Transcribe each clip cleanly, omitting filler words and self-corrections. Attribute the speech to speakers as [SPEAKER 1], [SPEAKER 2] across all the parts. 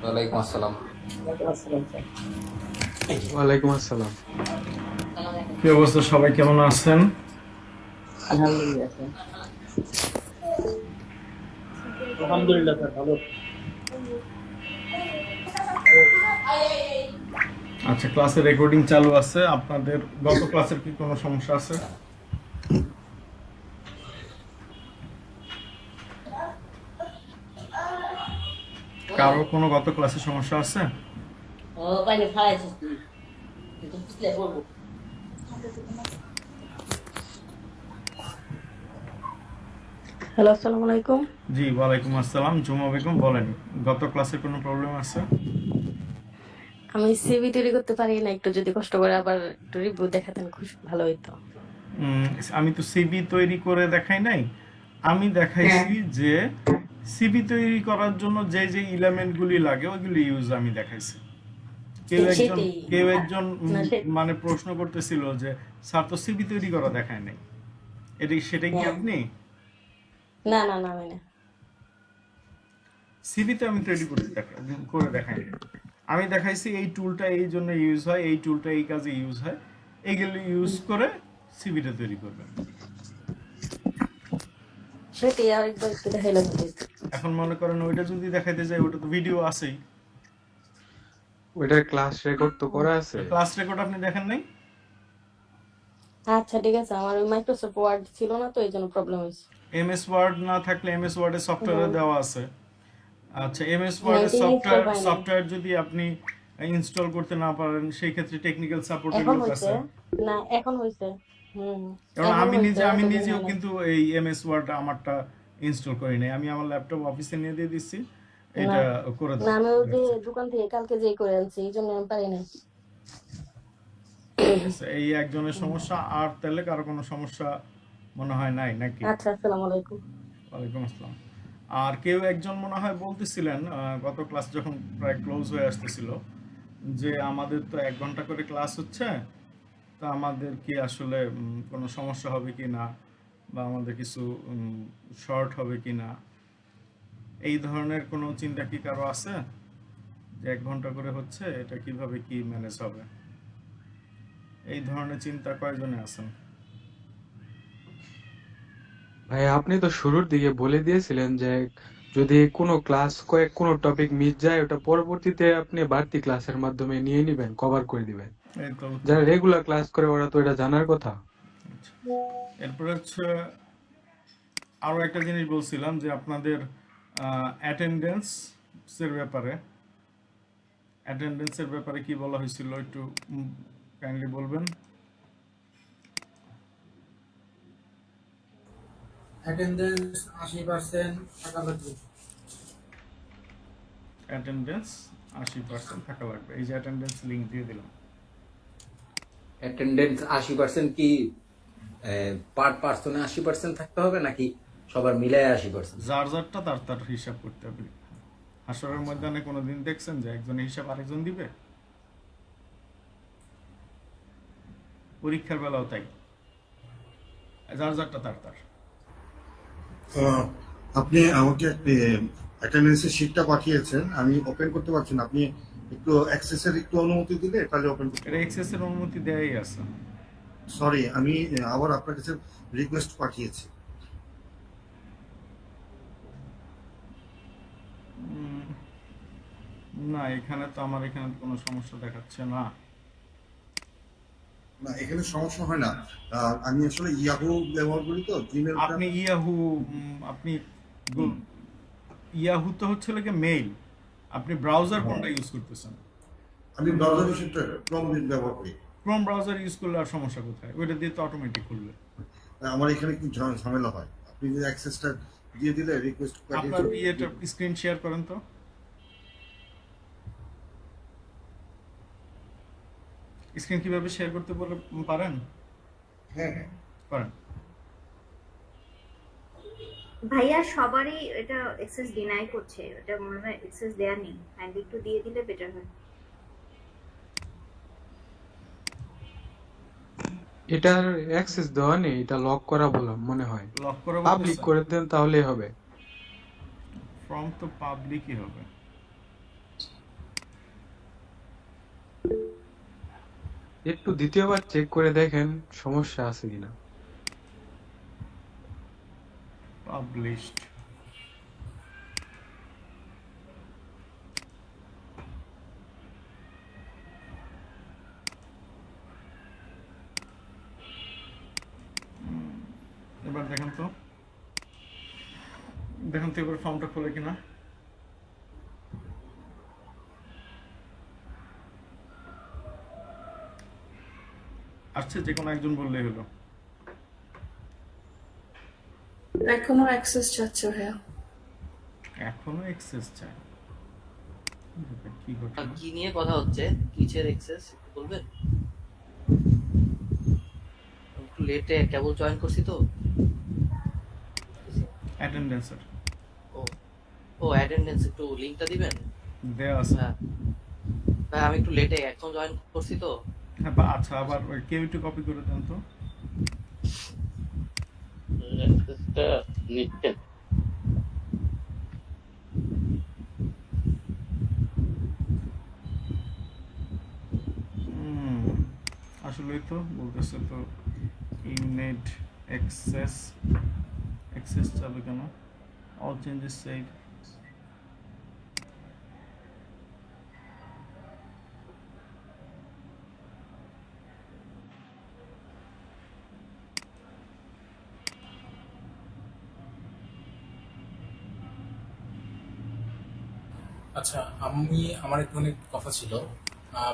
[SPEAKER 1] ওয়ালাইকুম আসসালাম।
[SPEAKER 2] ওয়ালাইকুম আসসালাম।
[SPEAKER 3] কি অবস্থা, সবাই কেমন আছেন?
[SPEAKER 4] আলহামদুলিল্লাহ স্যার।
[SPEAKER 5] আলহামদুলিল্লাহ স্যার, ভালো।
[SPEAKER 3] আচ্ছা, ক্লাসের রেকর্ডিং চালু আছে। আপনাদের গত ক্লাসের কি কোনো সমস্যা আছে? কারো কোনো গত ক্লাসে সমস্যা আছে?
[SPEAKER 4] ও পানি ফালাইছিস তুই, কিন্তু পিছলে বলবো। হ্যালো, আসসালামু আলাইকুম।
[SPEAKER 3] জি, ওয়ালাইকুম আসসালাম। জুমা বেগম, বলেন গত ক্লাসে কোনো প্রবলেম আছে?
[SPEAKER 4] আমি সিভি তৈরি করতে পারি না, একটু যদি কষ্ট করে আবার একটু রিভিউ দেখাতেন খুব ভালো হইতো।
[SPEAKER 3] উম, আমি তো সিবি তৈরি করে দেখাই নাই। আমি দেখাইছি যে সিবি তৈরি করার জন্য যে যে এলিমেন্টগুলি লাগে ওইগুলি ইউজ আমি দেখাইছি।
[SPEAKER 4] সেটাই
[SPEAKER 3] কেউ একজন
[SPEAKER 4] না, সে
[SPEAKER 3] মানে প্রশ্ন করতেছিল যে স্যার তো সিবি তৈরি করা দেখায় নাই। সেটাই কি
[SPEAKER 4] হ্যাঁ,
[SPEAKER 3] আপনি?
[SPEAKER 4] না না না, আমি না।
[SPEAKER 3] সিবি তো আমি তৈরি করে দেখাই নাই। আমি দেখাইছি এই টুলটা এই জন্য ইউজ হয়, এই টুলটা এই কাজে ইউজ হয়, এইগুলো ইউজ করে সিবিটা তৈরি করবেন।
[SPEAKER 4] সেটাই আর একবার একটু দেখাইলে ভালো হইতো।
[SPEAKER 3] এখন মনে করেন ওইটা যদি দেখাইতে যাই, ওটা তো ভিডিও আছেই।
[SPEAKER 2] ওইটার ক্লাস রেকর্ড তো করা আছে।
[SPEAKER 3] ক্লাস রেকর্ড আপনি দেখেন নাই?
[SPEAKER 4] আচ্ছা ঠিক আছে, আমার ওই মাইক্রোসফট ওয়ার্ড ছিল না তো এই জন্য প্রবলেম হয়েছে।
[SPEAKER 3] এমএস ওয়ার্ড না থাকলে এমএস ওয়ার্ডের সফটওয়্যারে
[SPEAKER 4] হুম,
[SPEAKER 3] দেওয়া আছে। আচ্ছা, এমএস
[SPEAKER 4] হ্যাঁ,
[SPEAKER 3] ওয়ার্ডের
[SPEAKER 4] এটা ইনস্টল হয় নাই।
[SPEAKER 3] সফটওয়্যার যদি আপনি ইনস্টল করতে না পারেন, সেই ক্ষেত্রে টেকনিক্যাল সাপোর্টের
[SPEAKER 4] এখন
[SPEAKER 3] লোক
[SPEAKER 4] হয়েছে,
[SPEAKER 3] আছে।
[SPEAKER 4] না এখন হয়েছে। হুম,
[SPEAKER 3] কারণ
[SPEAKER 4] এখন হয়েছে,
[SPEAKER 3] আমি
[SPEAKER 4] এতদিন
[SPEAKER 3] নিজেও
[SPEAKER 4] হয় নাই।
[SPEAKER 3] কিন্তু এই এমএস ওয়ার্ড আমারটা ইনস্টল করি নাই। আমি আমার ল্যাপটপ অফিসে নিয়ে দিয়ে দিচ্ছি,
[SPEAKER 4] না
[SPEAKER 3] এটা করে
[SPEAKER 4] না,
[SPEAKER 3] দাও।
[SPEAKER 4] আমি ওই যে দোকান থেকে কালকে যেই করে আনছি এই জন্য আমি পারি নাই।
[SPEAKER 3] ঠিক আছে, এই একজনের সমস্যা। আর তাহলে কারো কোনো সমস্যা মনে হয় নাই নাকি?
[SPEAKER 4] আচ্ছা, আসসালামু আলাইকুম।
[SPEAKER 3] ওয়ালাইকুম আসসালাম। আর কেউ একজন মনে হয় বলতেছিলেন, গত ক্লাস যখন প্রায় ক্লোজ হয়ে আসতেছিল, যে আমাদের তো 1 ঘন্টা করে ক্লাস হচ্ছে, তা আমাদের কি আসলে কোনো সমস্যা হবে কি না, বা আমাদের কিছু শর্ট হবে কি না, এই ধরনের কোনো চিন্তা কি কারো আছে? যে 1 ঘন্টা করে হচ্ছে, এটা কিভাবে কি ম্যানেজ হবে, এই ধরনের চিন্তা কয়জনে আছেন?
[SPEAKER 2] ভাই আপনি তো শুরুর দিকে বলে দিয়েছিলেন যে যদি কোনো ক্লাস কোনো টপিক মিস যায় ওটা পরবর্তীতে আপনি বাড়তি ক্লাসের মাধ্যমে নিয়ে নিবেন, কভার করে দিবেন।
[SPEAKER 3] এই তো উত্তর।
[SPEAKER 2] যারা রেগুলার ক্লাস করে ওরা তো এটা জানার কথা।
[SPEAKER 3] আচ্ছা। এরপরে হচ্ছে আরও একটা জিনিস বলছিলাম যে আপনাদের অ্যাটেন্ডেন্সের ব্যাপারে কি বলা হয়েছিল, একটু কাইন্ডলি বলবেন?
[SPEAKER 5] অ্যাটেন্ডেন্স 80% থাকা লাগবে।
[SPEAKER 3] অ্যাটেন্ডেন্স 80% থাকা লাগবে। এই যে অ্যাটেন্ডেন্স লিঙ্ক দিয়ে দিলাম।
[SPEAKER 1] অ্যাটেন্ডেন্স 80% কি পার পার্সনে 80% থাকতে হবে নাকি সবার মিলায় 80%?
[SPEAKER 3] যার যারটা তার তার হিসাব করতে হবে। হাসরের ময়দানে কোনো দিন দেখছেন যে একজনের হিসাব আরেকজন দিবে? পরীক্ষার বেলাও তাই, যার যারটা তার তার।
[SPEAKER 6] আহ, আপনি আমাকে অ্যাটেন্ডেন্সের শিটটা পাঠিয়েছেন, আমি ওপেন করতে পারছি না। আপনি একটু অ্যাক্সেসের একটু অনুমতি দিলে তাহলে ওপেন করতে
[SPEAKER 3] এটা
[SPEAKER 6] পারবো।
[SPEAKER 3] এক্সেসের অনুমতি দেয়াই আছে।
[SPEAKER 6] সরি, আমি আবার আপনার কাছে রিকোয়েস্ট পাঠিয়েছি।
[SPEAKER 3] উম, না, এখানে তো আমার এখানে তো কোনো সমস্যা দেখাচ্ছে না।
[SPEAKER 6] না, এখানে সমস্যা হয় না। আমি আসলে ইয়াহু ব্যবহার করি, তো জিমেলটা।
[SPEAKER 3] আপনি ইয়াহু, আপনি ইয়াহু তো হচ্ছে লাগে মেইল। আপনি ব্রাউজার কোনটা ইউজ করতেছেন?
[SPEAKER 6] আমি ব্রাউজার হিসেবে ক্রোম ব্যবহার করি।
[SPEAKER 3] ক্রোম ব্রাউজার ইউজ করলে আর সমস্যা কোথায়? ওইটা দিয়ে তো অটোমেটিক খুলবে।
[SPEAKER 6] আমার এখানে একটু ঝামেলা হয়। আপনি যদি অ্যাক্সেসটা দিয়ে দিলে রিকোয়েস্ট
[SPEAKER 3] আপনার
[SPEAKER 6] পাঠিয়েছি।
[SPEAKER 3] ইয়েটা স্ক্রিন শেয়ার করেন তো। স্ক্রিন কিভাবে শেয়ার করতে পারেন?
[SPEAKER 6] হ্যাঁ, হ্যাঁ।
[SPEAKER 3] করেন।
[SPEAKER 7] ভাইয়া সবারই এটা এক্সেস ডিনাই করছে, এটা মনে হয় এক্সেস দেয়া নেই, কাইন্ডলি একটু দিয়ে দিলে বেটার হয়।
[SPEAKER 2] এটার অ্যাক্সেস দেওয়া নেই, এটা লক করা বললাম মনে হয়।
[SPEAKER 3] লক করে
[SPEAKER 2] পাবলিক
[SPEAKER 3] বলতেছে।
[SPEAKER 2] করে দেন তাহলেই হবে।
[SPEAKER 3] ফর্ম তো পাবলিকই হবে।
[SPEAKER 2] একটু দ্বিতীয়বার চেক করে দেখেন সমস্যা আছে কিনা।
[SPEAKER 3] পাবলিশড। এবার দেখেন তো এবার ফর্মটা খোলে কিনা। আসছে, যে কোনো একজন বললেই হলো।
[SPEAKER 8] এখনো অ্যাক্সেস চাচ্ছে ভাইয়া।
[SPEAKER 3] এখনো এক্সেস চাই, কি ঘটনা?
[SPEAKER 9] কি নিয়ে কথা হচ্ছে, কিসের এক্সেস বলবেন? একটু লেটে কেবল জয়েন করছি তো।
[SPEAKER 3] অ্যাটেন্ডেন্সের
[SPEAKER 9] ও ও অ্যাটেন্ডেন্স একটু লিংকটা দিবেন।
[SPEAKER 3] দেয়া আছে।
[SPEAKER 9] হ্যাঁ ভাই, আমি একটু লেটে এখন জয়েন করছি তো।
[SPEAKER 3] হ্যাঁ, আচ্ছা, আবার কেউ একটু কপি করে দেন তো। আসলেই তো বলতেছে তো ইননেট অ্যাক্সেস যাবে কেন? All changes side.
[SPEAKER 10] আচ্ছা, আমার একটুখানি কথা ছিল।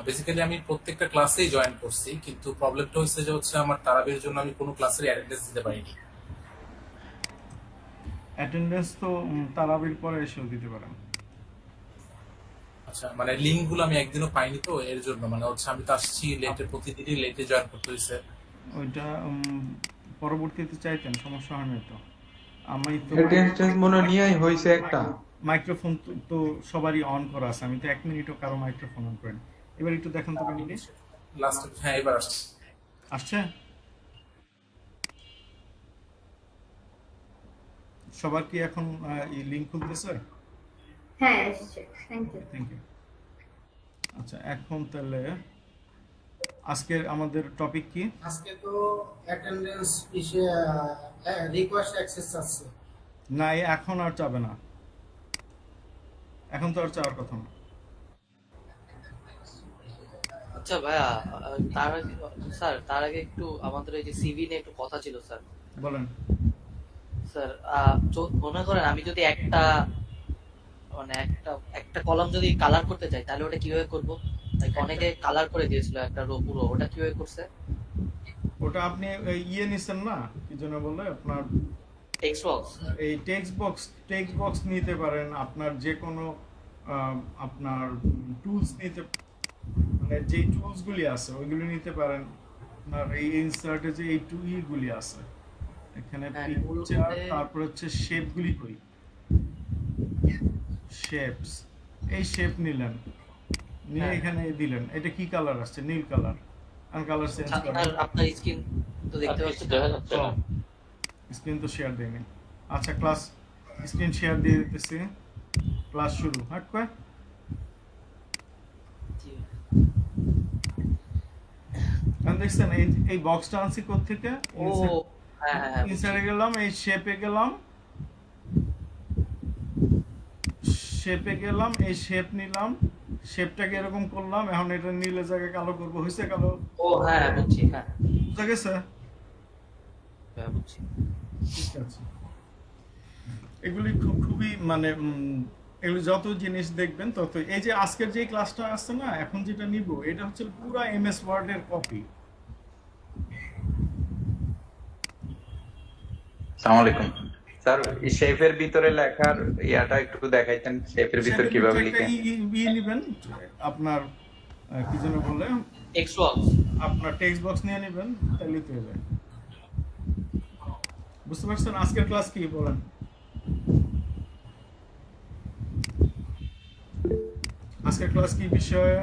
[SPEAKER 10] বেসিক্যালি আমি প্রত্যেকটা ক্লাসেই জয়েন করছি, কিন্তু প্রবলেমটা হচ্ছে আমার তারাবির জন্য আমি কোনো ক্লাসের অ্যাটেন্ডেন্স দিতে পারিনি।
[SPEAKER 3] অ্যাটেন্ডেন্স তো তারাবির পরে এসেও দিতে পারেন।
[SPEAKER 10] আচ্ছা, মানে লিঙ্কগুলো আমি একদিনও পাইনি, তো এর জন্য মানে আমি তো আসছি লেটে, প্রতিদিনই লেটে জয়েন করতে হয়েছে।
[SPEAKER 3] ওইটা পরবর্তীতে চাইতেন, সমস্যা হয় না তো। আমি তো
[SPEAKER 2] অ্যাটেন্ডেন্স মনে নিয়েই হয়েছে একটা।
[SPEAKER 3] মাইক্রোফোন তো সবারই অন করা আছে, আমি তো 1 মিনিটও কারো মাইক্রোফোন অন করিনি। এবার একটু দেখেন তো কাহিনী।
[SPEAKER 10] লাস্ট, হ্যাঁ এবার আসছে।
[SPEAKER 3] আসছে সবার কি এখন এই লিংক খুলতেছে?
[SPEAKER 7] হ্যাঁ এসছে, থ্যাংক ইউ।
[SPEAKER 3] Thank you. আচ্ছা, এখন তাহলে আজকের আমাদের টপিক কি?
[SPEAKER 5] আজকে তো অ্যাটেন্ডেন্স ইসে রিকোয়েস্ট অ্যাক্সেস আছে।
[SPEAKER 3] না, এখন আর চাবে না, এখন তো আর চাওয়ার কথা না।
[SPEAKER 9] আচ্ছা ভাইয়া, তার আগে স্যার, তার আগে একটু আমাদের এই যে সিভি নিয়ে একটু কথা ছিল স্যার।
[SPEAKER 3] বলেন
[SPEAKER 9] স্যার, মনে করেন আমি যদি একটা মানে একটা কলাম যদি কালার করতে চাই, তাহলে ওটা কিভাবে করব? অনেকে কালার করে দিয়েছিল একটা রো পুরো, ওটা কিভাবে করছে?
[SPEAKER 3] ওটা আপনি ইয়ে নিছেন না, কি যেন বলে আপনার
[SPEAKER 9] টেক্সট বক্স।
[SPEAKER 3] এই টেক্সট বক্স নিতে পারেন, আপনার যে কোনো আপনার টুলস নিতে, মানে যে টুলস গুলি আছে ওইগুলি নিতে পারেন। আপনার এই ইনসার্টে যে এই টু গুলি আছে, এখানে
[SPEAKER 9] হ্যাঁ,
[SPEAKER 3] পিকচার,
[SPEAKER 9] টুলসে-
[SPEAKER 3] তারপর হচ্ছে শেপ গুলি কই, শেপস, এই শেপ নিলেন, নিয়ে
[SPEAKER 9] হ্যাঁ।
[SPEAKER 3] এখানে দিলেন। এটা কি কালার আসছে? নীল কালার। আর কালার চেঞ্জ করেন।
[SPEAKER 9] আপনার স্ক্রিন তো দেখতে পাচ্ছি না।
[SPEAKER 3] স্ক্রিন তো শেয়ার দেয়নি। আচ্ছা, ক্লাস স্ক্রিন শেয়ার দিয়ে দিতেছি, ক্লাস শুরু। হ্যাঁ কয়
[SPEAKER 9] জি।
[SPEAKER 3] দেখছেন এই বক্সটা আনছি কোত্থেকে?
[SPEAKER 9] ও হ্যাঁ হ্যাঁ হ্যাঁ,
[SPEAKER 3] ইনসার্টে গেলাম, এই শেপে গেলাম, এই শেপ নিলাম, শেপটাকে এরকম করলাম, এখন এটা নীলের জায়গায় কালো করবো। হয়েছে কালো?
[SPEAKER 9] ও হ্যাঁ বুঝছি, হ্যাঁ
[SPEAKER 3] বুঝা গেছে?
[SPEAKER 9] হ্যাঁ বুঝছি।
[SPEAKER 3] ঠিক আছে। এগুলি খুবই মানে এগুলি যত জিনিস দেখবেন তত, এই যে আজকের যে ক্লাসটা আসছে না, এখন যেটা নিব এটা হচ্ছে পুরো এমএস ওয়ার্ড এর কপি।
[SPEAKER 11] আসসালামু আলাইকুম স্যার, এই শেফের ভিতরে লেখার ইয়াটা একটু দেখাইতেন, শেফের ভিতর কিভাবে লিখে?
[SPEAKER 3] নেবেন আপনার কি যেন বলে,
[SPEAKER 9] টেক্সট বক্স।
[SPEAKER 3] আপনার টেক্সট বক্স নিয়ে নেবেন, তাহলে তো হয়ে যায়। বুঝতে পারছেন আজকের ক্লাস কি? বলেন। আজকের ক্লাস কি বিষয়ে?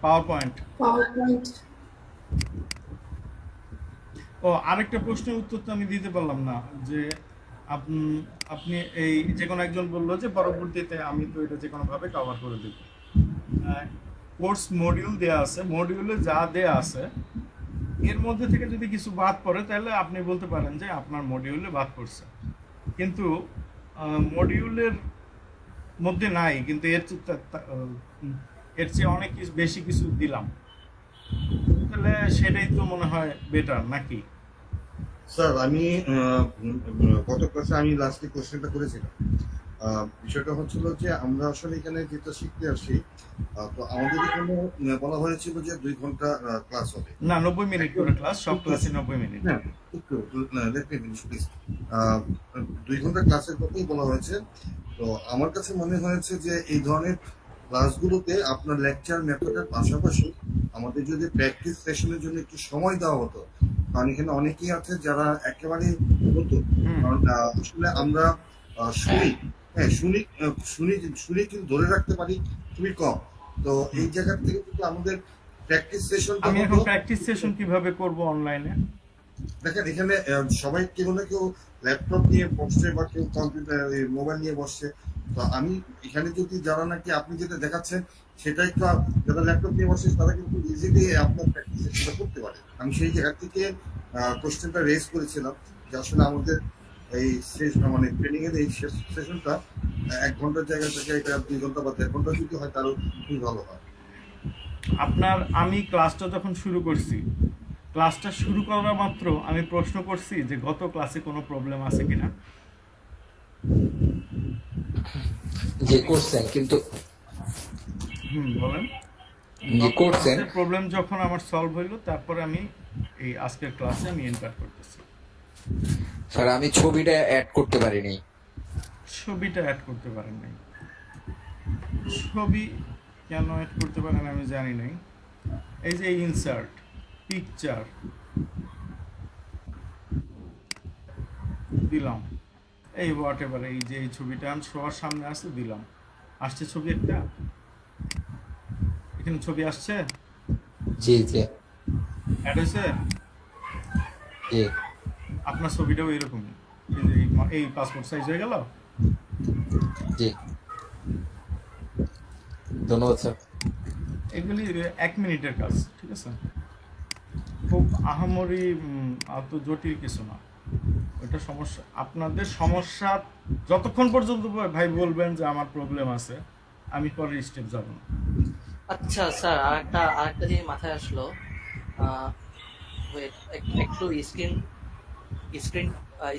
[SPEAKER 3] Power point. ও, আরেকটা প্রশ্নের উত্তর তো আমি দিতে পারলাম না, যে আপনি এই যে কোনো একজন বললো যে পরবর্তীতে আমি তো এটা যে কোনো ভাবে কভার করে দেব। কোর্স মডিউল দেয়া আছে, মডিউলে যা দেয়া আছে এর মধ্যে থেকে যদি কিছু বাদ পড়ে তাহলে আপনি বলতে পারেন যে আপনার মডিউলে বাদ পড়ছে, কিন্তু মডিউলের মধ্যে নাই, কিন্তু এর চেয়ে অনেক কিছু বেশি কিছু দিলাম, তাহলে সেটাই তো মনে হয় বেটার নাকি?
[SPEAKER 6] স্যার আমি গত ক্লাসে আমি লাস্টে কোশ্চেনটা করেছিলাম। বিষয়টা হচ্ছিল যে আমরা আসলে এখানে যেটা শিখতে আসি, তো আমাদের এখানে বলা হয়েছিল যে 2 ঘন্টা ক্লাস হবে।
[SPEAKER 3] না, 90 মিনিট করে ক্লাস, সব ক্লাসে 90 মিনিট।
[SPEAKER 6] হ্যাঁ, একটু let me finish, please। 2 ঘন্টা ক্লাসের কথাই বলা হয়েছে। তো আমার কাছে মনে হয়েছে যে এই ধরনের ক্লাসগুলোতে আপনার লেকচার মেথডের পাশাপাশি আমাদের যদি প্র্যাকটিস সেশনের জন্য একটু সময় দেওয়া হতো, কারণ এখানে অনেকেই আছে যারা একেবারে নতুন। কারণ আসলে আমরা শুনি, হ্যাঁ শুনি শুনি শুনি কিন্তু ধরে রাখতে পারি খুবই কম। তো এই জায়গা থেকে যদি আমাদের প্র্যাকটিস সেশন,
[SPEAKER 3] আমি এখন প্র্যাকটিস সেশন কিভাবে করব অনলাইনে?
[SPEAKER 6] দেখেন এখানে সবাই কেউ না কেউ ল্যাপটপ নিয়ে বসছে বা কেউ কম্পিউটার মোবাইল নিয়ে বসছে। তো আমি এখানে যদি যারা নাকি আপনি যেটা দেখাচ্ছেন সেটা একটু যারা ল্যাপটপ নিয়ে বসছে তারা কিন্তু ইজিলি আপনার প্র্যাকটিস সেশনটা করতে পারে। আমি সেই জায়গা থেকে কোশ্চেনটা রেজ করেছিলাম যে আসলে আমাদের এই মানে ট্রেনিং এর এই সেশনটা 1 ঘন্টার জায়গা থেকে এটা 2 ঘন্টা বা 1.5 ঘন্টা যদি হয় তারও খুবই ভালো হয়।
[SPEAKER 3] আমি ক্লাসটা যখন শুরু করছি, ক্লাসটা শুরু করা মাত্র আমি প্রশ্ন করছি যে গত ক্লাসে কোনো প্রবলেম আছে কিনা।
[SPEAKER 1] যে করছেন কিন্তু
[SPEAKER 3] বলেন।
[SPEAKER 1] যে করছেন
[SPEAKER 3] প্রবলেম যখন আমার সলভ হইলো তারপরে আমি এই আজকের ক্লাসে আমি এন্টার করতেছি।
[SPEAKER 1] স্যার আমি ছবিটা অ্যাড করতে পারিনি।
[SPEAKER 3] ছবিটা অ্যাড করতে পারেন নাই? ছবি কেন অ্যাড করতে পারেন আমি জানি নাই। এই যে ইনসার্ট পিকচার দিলাম, এই হোয়াট এভার, এই যে এই ছবিটা আমি সবার সামনে আসছে দিলাম, আসছে ছবি একটা, এখানে ছবি আসছে,
[SPEAKER 1] জি জি
[SPEAKER 3] অ্যাড হয়েছে।
[SPEAKER 1] জি
[SPEAKER 3] আপনার ছবিটাও এরকমই, এই পাসপোর্ট সাইজ হয়ে গেল।
[SPEAKER 1] জি ধন্যবাদ স্যার।
[SPEAKER 3] এগুলি 1 মিনিটের কাজ, ঠিক আছে, খুব আহামরি অত জটিল কিছু না। ওইটা সমস্যা, আপনাদের সমস্যা যতক্ষণ পর্যন্ত ভাই বলবেন যে আমার প্রবলেম আছে, আমি পরের স্টেপ যাব না।
[SPEAKER 9] আচ্ছা স্যার, আরেকটা জিনিস মাথায় আসলো। wait, একটু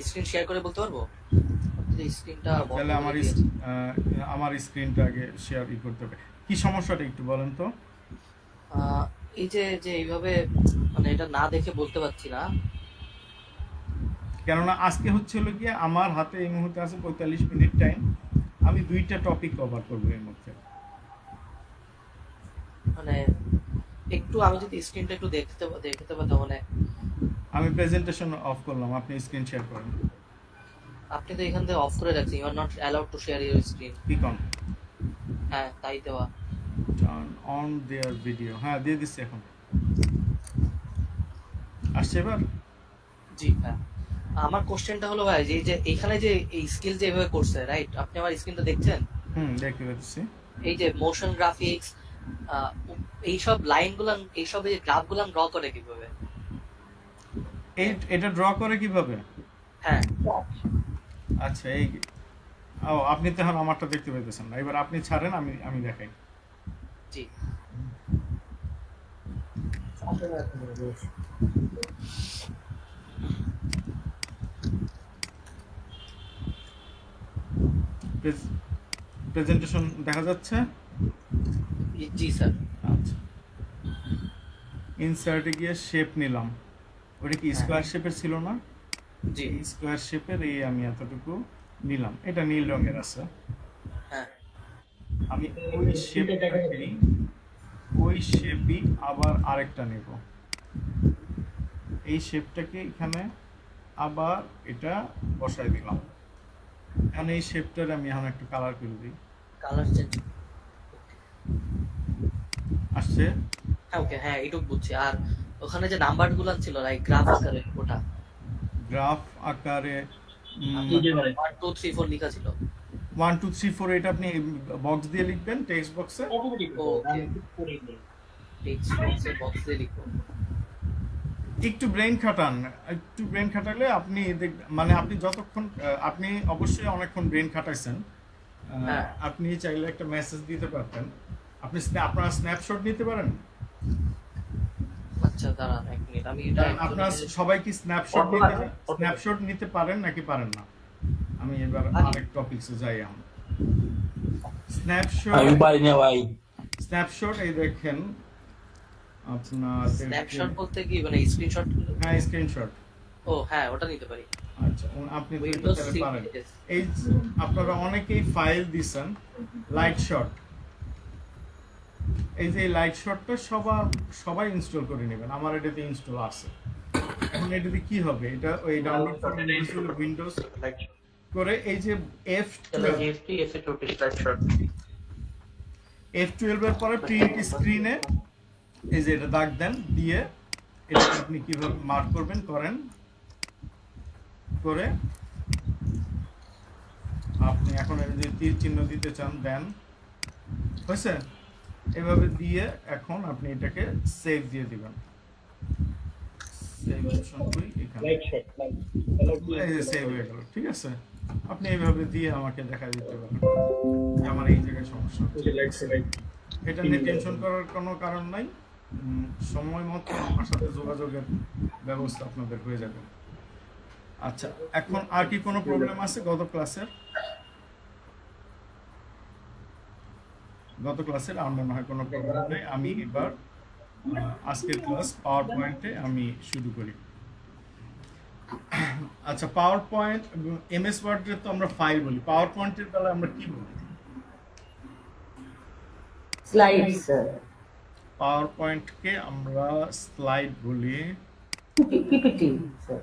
[SPEAKER 9] স্ক্রিন শেয়ার করে বলতে পারবো? স্ক্রিনটা
[SPEAKER 3] তাহলে আমার স্ক্রিনটা আগে শেয়ার করতে হবে। কি সমস্যাটা একটু বলেন তো।
[SPEAKER 9] এই যে এইভাবে মানে এটা না দেখে বলতে পারছি না,
[SPEAKER 3] কেননা আজকে হচ্ছিল কি আমার হাতে এই মুহূর্তে আছে 45 মিনিট টাইম, আমি 2টা টপিক কভার করবো এর মধ্যে।
[SPEAKER 9] মানে একটু আমি যদি স্ক্রিনটা একটু দেখতে পারতাম। মানে
[SPEAKER 3] আমি প্রেজেন্টেশন অফ করলাম, আপনি স্ক্রিন শেয়ার করেন।
[SPEAKER 9] আপনি তো এখান থেকে অফ করে রাখছেন, you are not allowed to share your screen.
[SPEAKER 3] পিক অন,
[SPEAKER 9] হ্যাঁ তাই দেওয়া।
[SPEAKER 3] টার্ন অন দেয়ার ভিডিও, হ্যাঁ দিয়ে দিচ্ছি এখন। আসছে এবার?
[SPEAKER 9] জি হ্যাঁ। আমার কোশ্চেনটা হলো ভাই, যে এখানে যে এই স্কিল যে এভাবে করছে, রাইট? আপনি আমার স্ক্রিনটা দেখছেন?
[SPEAKER 3] দেখতে পাচ্ছি।
[SPEAKER 9] এই যে মোশন গ্রাফিক্স, এইসব লাইনগুলো, এইসব এই গ্রাফগুলো ড্র করে কিভাবে?
[SPEAKER 3] এটা ড্র করে কিভাবে?
[SPEAKER 9] হ্যাঁ
[SPEAKER 3] আচ্ছা, আপনি তো এখন আমারটা দেখতে পাইতেছেন না, এবার আপনি ছাড়েন, আমি দেখাই।
[SPEAKER 9] জি
[SPEAKER 3] প্রেজেন্টেশন দেখা যাচ্ছে?
[SPEAKER 9] জি স্যার।
[SPEAKER 3] আচ্ছা, ইনসার্টে গিয়ে শেপ নিলাম, ওটা কি স্কোয়ার শেপের ছিল না?
[SPEAKER 9] জি
[SPEAKER 3] স্কোয়ার শেপের আমি এতটুকু নিলাম, এটা নীল রঙের আছে।
[SPEAKER 9] হ্যাঁ
[SPEAKER 3] আমি ওই শেপই আবার আরেকটা নেব, এই শেপটাকে এখানে আবার এটা বসাই দিলাম। এখন এই শেপটার আমি এখন একটু কালার করে দিই।
[SPEAKER 9] কালার চেঞ্জ
[SPEAKER 3] আসছে?
[SPEAKER 9] হ্যাঁ ওকে, হ্যাঁ এইটুকু বুঝছি। আর ওখানে যে নাম্বারগুলো ছিল লাইক গ্রাফ আকারে, ওটা
[SPEAKER 3] গ্রাফ আকারে
[SPEAKER 9] 1 2 3 4 লেখা ছিল।
[SPEAKER 3] 1 2 3 4 এটা আপনি বক্স দিয়ে লিখবেন টেক্সট বক্সে।
[SPEAKER 9] ওকে, টেক্সট বক্সে বক্স দিয়ে লিখবো।
[SPEAKER 3] একটু ব্রেন খাটান, একটু ব্রেন খাটালে আপনি মানে আপনি যতক্ষণ আপনি অবশ্যই অনেকক্ষণ ব্রেন খাটাইছেন,
[SPEAKER 9] হ্যাঁ।
[SPEAKER 3] আপনি চাইলে একটা মেসেজ দিতে পারতেন। আপনি আপনারা স্ন্যাপশট নিতে পারেন?
[SPEAKER 9] আচ্ছা দাঁড়ান 1 মিনিট, আমি এটা
[SPEAKER 3] আপনারা সবাই কি স্ন্যাপশট নিতে পারেন নাকি পারেন না? আমি এবার আরেক টপিকসে যাই। আমরা স্ন্যাপশট এই দেখেন আপনার
[SPEAKER 9] স্ন্যাপশট বলতে কি মানে স্ক্রিনশট?
[SPEAKER 3] হ্যাঁ, স্ক্রিনশট।
[SPEAKER 9] ও হ্যাঁ, ওটা নিতে পারি।
[SPEAKER 3] আচ্ছা, আপনি তো এটা
[SPEAKER 9] Windows
[SPEAKER 3] তাহলে
[SPEAKER 9] 6
[SPEAKER 3] পারেন।
[SPEAKER 9] yes.
[SPEAKER 3] এই আপনারা অনেকেই ফাইল দিছেন লাইট শট, এই যে লাইট শটটা সবাই ইনস্টল করে নেবেন। আমার এটাতে ইনস্টল আছে। এখন এটাতে কি হবে, এটা ওই ডাউনলোড করে উইন্ডোজ করে এই যে F12 এর পরে প্রিন্ট স্ক্রিনে এই যে এটা দাগ দেন, দিয়ে এটা আপনি কিভাবে মার্ক করবেন করেন, করে আপনি এখন যদি তীর চিহ্ন দিতে চান দেন, হয়েছে? এভাবে দিয়ে এখন আপনি এটাকে সেভ দিয়ে দিবেন। সেভ অপশন কই এখানে, এই যে সেভ হয়ে গেল। ঠিক আছে, আপনি এইভাবে দিয়ে আমাকে দেখা দিতে পারেন যে আমার এই জায়গায় সমস্যা হচ্ছে। এটা নিয়ে টেনশন করার কোনো কারণ নাই। সময় মতো আমার সাথে যোগাযোগের ব্যবস্থা আপনাদের হয়ে যাবে। আচ্ছা, এখন আর কি কোনো প্রবলেম আছে গত ক্লাসের? আর মনে হয় কোনো প্রবলেম নেই। আমি এবার আজকের ক্লাস পাওয়ার পয়েন্টে আমি শুরু করি। আচ্ছা, পাওয়ার পয়েন্ট এমএস ওয়ার্ডে তো আমরা ফাইল বলি, পাওয়ার পয়েন্টের বেলায় আমরা কি বলি?
[SPEAKER 12] Slide sir.
[SPEAKER 3] পাওয়ার পয়েন্টকে আমরা স্লাইড বলি,
[SPEAKER 12] পিপিটি স্যার,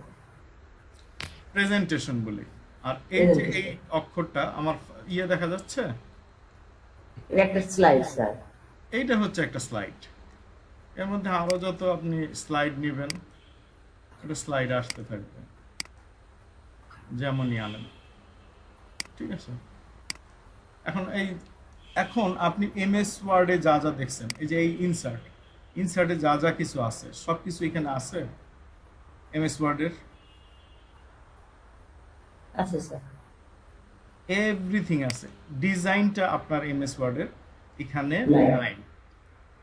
[SPEAKER 3] প্রেজেন্টেশন বলি। আর এই যে এই অক্ষরটা আমার দেখা যাচ্ছে,
[SPEAKER 12] একটা স্লাইড স্যার।
[SPEAKER 3] এইটা হচ্ছে একটা স্লাইড। এর মধ্যে আরো যত আপনি স্লাইড নেবেন, একটা স্লাইড আসতে থাকবে যেমনই আনেন। ঠিক আছে, এখন আপনি এমএস ওয়ার্ডে যা যা দেখছেন, এই যে এই ইনসার্টে যা যা কিছু আছে সব কিছু এখানে আছে এমএস ওয়ার্ডের।
[SPEAKER 12] আছে স্যার,
[SPEAKER 3] এভরিথিং আছে। ডিজাইনটা আপনার এমএস ওয়ার্ডের এখানে নাই।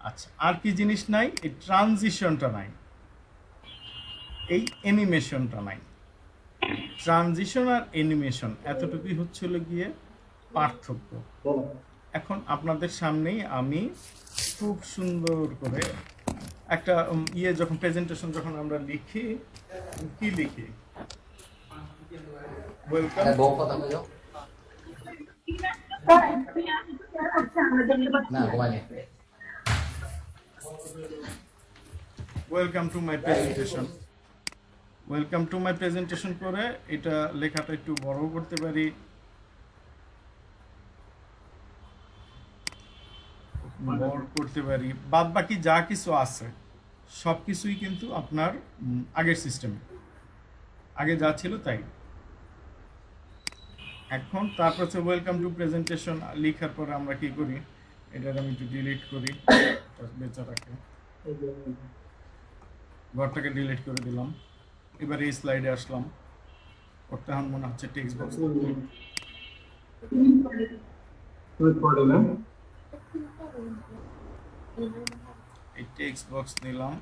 [SPEAKER 3] আচ্ছা, আর কি জিনিস নাই? এই ট্রানজিশনটা নাই, এই অ্যানিমেশনটা নাই। ট্রানজিশন আর অ্যানিমেশন এতটুকুই হচ্ছিল গিয়ে পার্থক্য। এখন আপনাদের সামনেই আমি খুব সুন্দর করে একটা যখন প্রেজেন্টেশন যখন আমরা লিখি, কি লিখি? Welcome welcome to my presentation. Welcome to my presentation করে এটা লেখাটা একটু বড় করতে পারি, বাদ বাকি যা কিছু আছে সব কিছুই কিন্তু আপনার আগের সিস্টেমে আগে যা ছিল তাই। এখন তারপর হচ্ছে ওয়েলকাম টু প্রেজেন্টেশন লেখার পরে আমরা কি করি, এটা আমি একটু ডিলিট করি, বেচারাকে ঘরটাকে ডিলিট করে দিলাম। এবার এই স্লাইডে আসলাম, করতে এখন মনে হচ্ছে টেক্সট বক্স, এই টেক্সট বক্স নিলাম,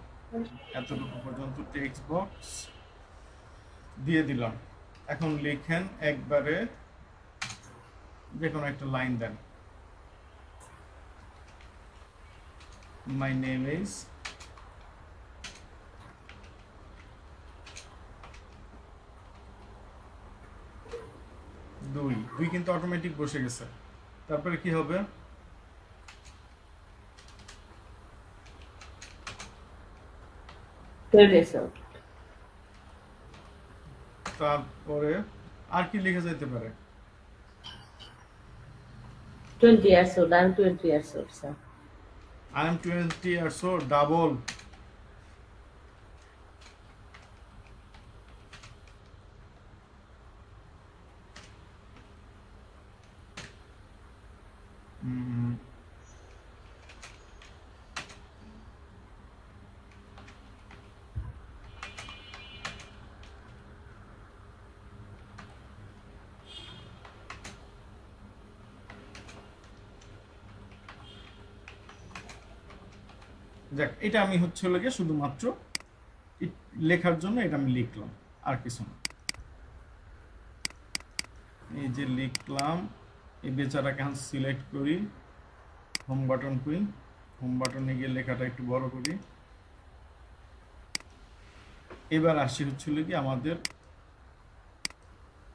[SPEAKER 3] এতটুকু পর্যন্ত টেক্সট বক্স দিয়ে দিলাম। এখন লিখেন একবারে যে কোনো একটা লাইন দেন, মাই নেম ইজ দুই কিন্তু অটোমেটিক বসে গেছে। তারপরে কি হবে? তারপরে আর কি লিখে যেতে পারে?
[SPEAKER 12] 20 years old. I'm 20 years old, sir.
[SPEAKER 3] I am 20 years old. Double. উম, যাক, এটা আমি হচ্ছে লাগে শুধুমাত্র লেখার জন্য এটা আমি লিখলাম, আর কিছু না। এই যে লিখলাম, এই বেচারাকে এখন সিলেক্ট করি, হোম বাটন করি, হোম বাটনে গিয়ে লেখাটা একটু বড় করি। এবার আসি হচ্ছিল কি আমাদের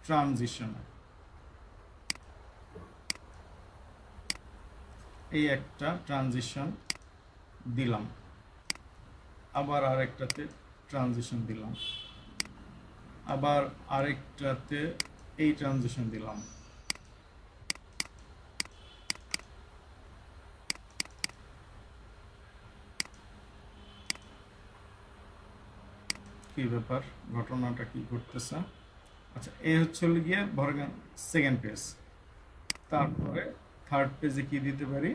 [SPEAKER 3] ট্রানজিশন। এই একটা ট্রানজিশন দিলাম, আবার আরেকটাতে ট্রানজিশন দিলাম, আবার আরেকটাতে এই ট্রানজিশন দিলাম। কি ব্যাপার, ঘটনাটা কি ঘটতেছে? আচ্ছা, এই হচ্ছে গিয়ে ধরেন সেকেন্ড পেজ। তারপরে থার্ড পেজে কি দিতে পারি?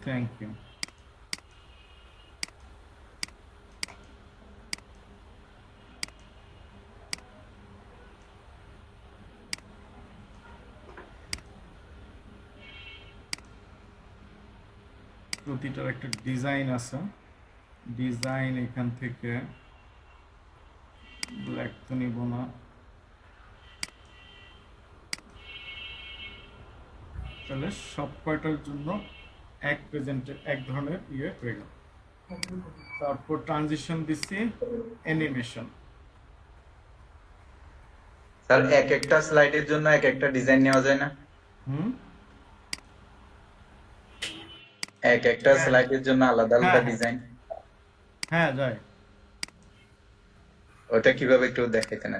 [SPEAKER 3] Thank you. প্রতিটার একটা ডিজাইন আছে, ডিজাইন এখান থেকে ব্ল্যাক তো নিব না, তাহলে সব কয়টার জন্য এক প্রেজেন্টে এক ধরনের ইয়ে হয়ে গেল। তারপর ট্রানজিশন দিচ্ছি অ্যানিমেশন।
[SPEAKER 11] স্যার এক একটা স্লাইডের জন্য এক একটা ডিজাইন নেওয়া যায় না? এক একটা স্লাইডের জন্য আলাদা আলাদা ডিজাইন?
[SPEAKER 3] হ্যাঁ, যায়।
[SPEAKER 11] ওটা কিভাবে একটু দেখাইতেন?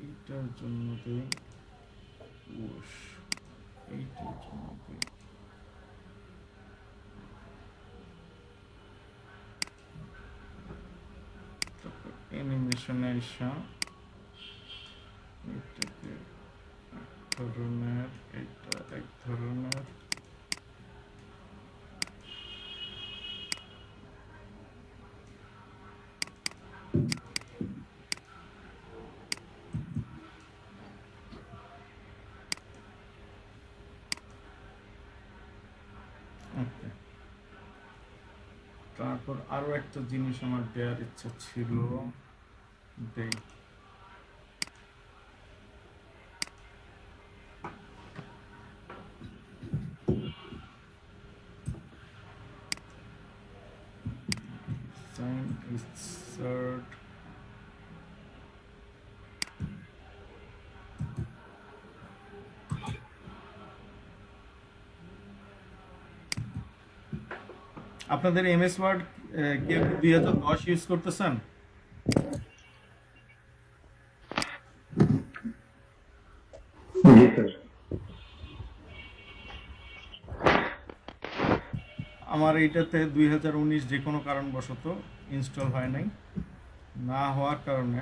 [SPEAKER 3] এইটার জন্য দিই পুশ, এইটার জন্য দিই তারপর অ্যানিমেশনে আসা, এটাকে এক ধরনের, এটা এক ধরনের। ওকে, তারপর আরো একটা জিনিস আমার দেওয়ার ইচ্ছা ছিল, দেই। Design insert আপনাদের এমএস ওয়ার্ড কেউ 2010 ইউজ করতেছেন? আমার এইটাতে 2019 যে কোনো কারণবশত ইনস্টল হয় নাই, না হওয়ার কারণে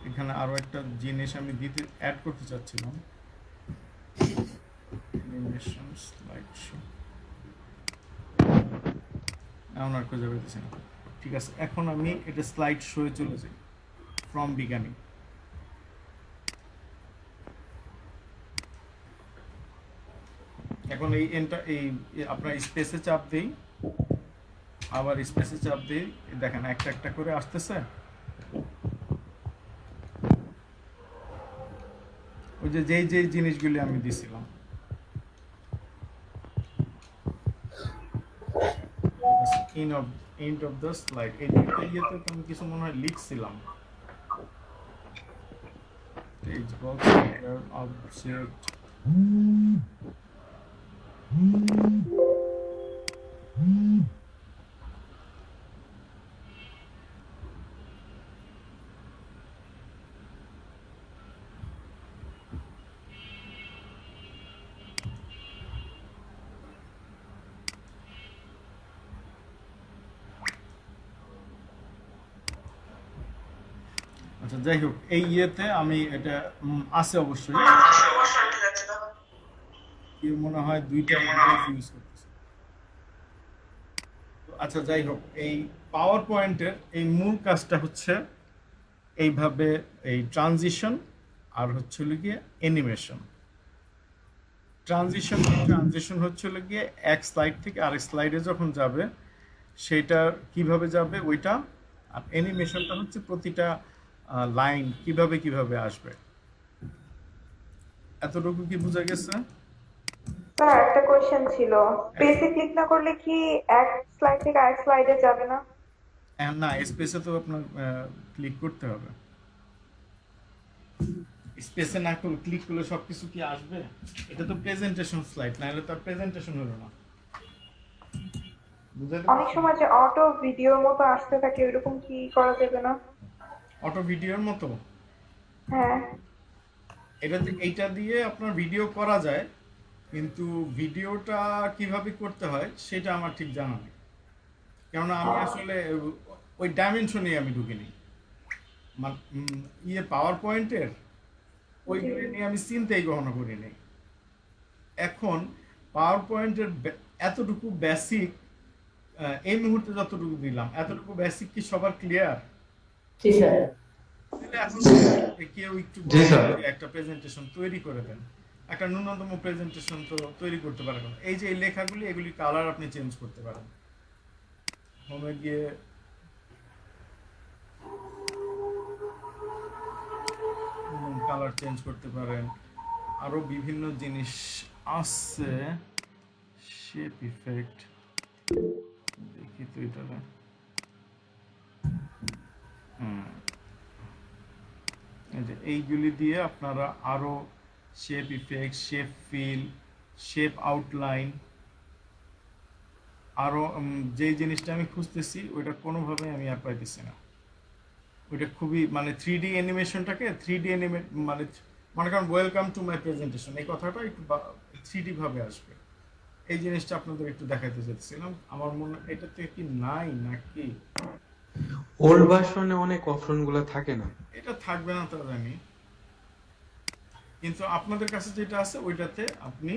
[SPEAKER 3] এখানে আরো একটা জিনিস আমি দিতে অ্যাড করতে চাচ্ছিলাম, অ্যানিমেশন স্লাইড শো। এখন আর খুঁজে পেতেছি না। ঠিক আছে, এখন আমি এটা স্লাইড শোয়ে চলে যাই, ফ্রম বিজ্ঞানী। এখন এই আপনার স্পেসে চাপ দেই, আবার স্পেসে চাপ দেই, দেখেন একটা একটা করে আসতেছে। ওই যে যেই জিনিসগুলি আমি দিছিলাম, এন্ড অফ দ্য স্লাইড, এই দুইটা ইয়েতে তো আমি কিছু মনে হয় লিখছিলাম। text box where object আচ্ছা যাই হোক এই ইয়েতে আমি এটা আছে অবশ্যই কেউ মনে হয় দুইটা ইউজ করতেছে। তো আচ্ছা যাই হোক এই পাওয়ার পয়েন্টের এই মূল কাজটা হচ্ছে এইভাবে এই ট্রানজিশন আর হচ্ছে হলো গিয়ে অ্যানিমেশন। ট্রানজিশন হচ্ছে হলো গিয়ে এক স্লাইড থেকে আরেক স্লাইডে যখন যাবে সেটা কিভাবে যাবে ওইটা, আর অ্যানিমেশনটা হচ্ছে প্রতিটা লাইন কিভাবে কিভাবে আসবে। এতটুকু কি বোঝা গেছে?
[SPEAKER 13] স্যার একটা কোশ্চেন ছিল, স্পেসে ক্লিক না করলে কি এক স্লাইড থেকে আরেক স্লাইডে যাবে না?
[SPEAKER 3] না, স্পেসে তো আপনার ক্লিক করতে হবে। স্পেসে না করলে ক্লিক করলে সবকিছু কি আসবে? এটা তো প্রেজেন্টেশন স্লাইড, না হলে তো প্রেজেন্টেশন হলো না।
[SPEAKER 13] অনেক সময় যে অটো ভিডিওর মতো আসতে থাকে ওইরকম কি করা যাবে না?
[SPEAKER 3] অটো ভিডিওর মতো?
[SPEAKER 13] হ্যাঁ,
[SPEAKER 3] এইটা দিয়ে আপনার ভিডিও করা যায়, কিন্তু ভিডিওটা কিভাবে করতে হয় সেটা আমার ঠিক জানা নেই, কেননা আমি আসলে ওই ডাইমেনশনে আমি ঢুকিনি। পাওয়ার পয়েন্টের ওইগুলি নিয়ে আমি চিন্তাই গ্রহণ করি নাই। এখন পাওয়ার পয়েন্টের এতটুকু বেসিক এই মুহূর্তে যতটুকু দিলাম, এতটুকু বেসিক কি সবার ক্লিয়ার? এখন কেউ একটু একটা প্রেজেন্টেশন তৈরি করে দেন, একটা ন্যূনতম প্রেজেন্টেশন তো তৈরি করতে পারেন। এই যে এই লেখাগুলি, এগুলি কালার আপনি চেঞ্জ করতে পারেন। হোমে গিয়ে কালার চেঞ্জ করতে পারেন, আরো বিভিন্ন জিনিস আছে। শেপ ইফেক্ট দেখি তো এটা এই যে এইগুলি দিয়ে আপনারা আরো shape effect, shape feel, shape outline, আরো যে জিনিসটা আমি খুঁজতেছি ওইটা কোনোভাবে আমি আর পাইতেছি না। ওইটা খুবই মানে 3D অ্যানিমেশনটাকে 3D মানে মনে করেন ওয়েলকাম টু মাই প্রেজেন্টেশন, এই কথাটা একটু 3D ভাবে আসবে। এই জিনিসটা আপনাদের একটু দেখাতে চাইছিলাম। আমার মনে এটাতে কি নাই নাকি
[SPEAKER 2] ওল্ড ভার্সনে অনেক অপশনগুলো থাকে না?
[SPEAKER 3] এটা থাকবে না তা জানি, কিন্তু আপনাদের কাছে যেটা আছে ওইটাতে আপনি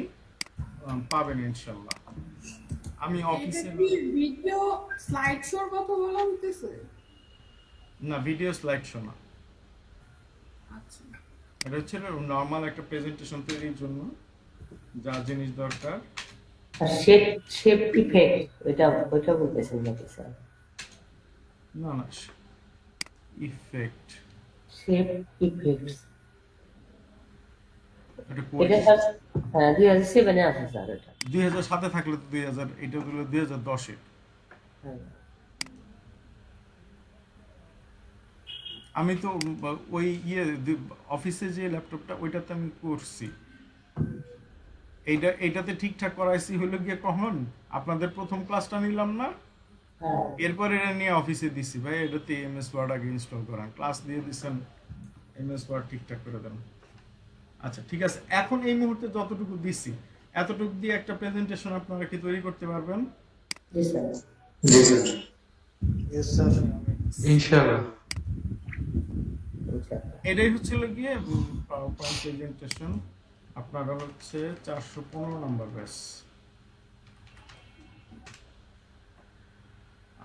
[SPEAKER 3] পাবেন ইনশাআল্লাহ। আমি অফিসে
[SPEAKER 8] ভিডিও স্লাইড শোর কথা বলা হইতেছে
[SPEAKER 3] না, ভিডিও স্লাইড শো না।
[SPEAKER 8] আচ্ছা,
[SPEAKER 3] এটা হচ্ছে নরমাল একটা প্রেজেন্টেশন তৈরির জন্য যা জিনিস দরকার।
[SPEAKER 12] শেপ ইফেক্ট ওইটা বলতেছেন নাকি স্যার?
[SPEAKER 3] না না, ইফেক্ট,
[SPEAKER 12] শেপ ইফেক্টস
[SPEAKER 3] এটা
[SPEAKER 12] এটা স্যার 2007 এ আছে স্যার। এটা
[SPEAKER 3] 2007 এ থাকলে তো 2000, এটা হলো 2010 এ। আমি তো ওই অফিসে যে ল্যাপটপটা ওইটাতে আমি করছি, এইটাতে ঠিকঠাক করাইছি হলো গিয়ে কখন আপনাদের প্রথম ক্লাসটা নিলাম না, এরপর এটা নিয়ে অফিসে দিছি, ভাই এটাতে এমএস ওয়ার্ড আগে ইনস্টল করান, ক্লাস দিয়ে দিচ্ছেন, এমএস ওয়ার্ড ঠিকঠাক করে দেন। আচ্ছা ঠিক আছে, এখন এই মুহূর্তে যতটুকু দিছি এতটুকু দিয়ে একটা প্রেজেন্টেশন আপনারা কি তৈরি করতে পারবেন?
[SPEAKER 2] ইনশাআল্লাহ।
[SPEAKER 3] এটাই হচ্ছিল গিয়ে পাওয়ারপয়েন্ট প্রেজেন্টেশন। আপনারা হচ্ছে 415 নম্বর ব্যাচ।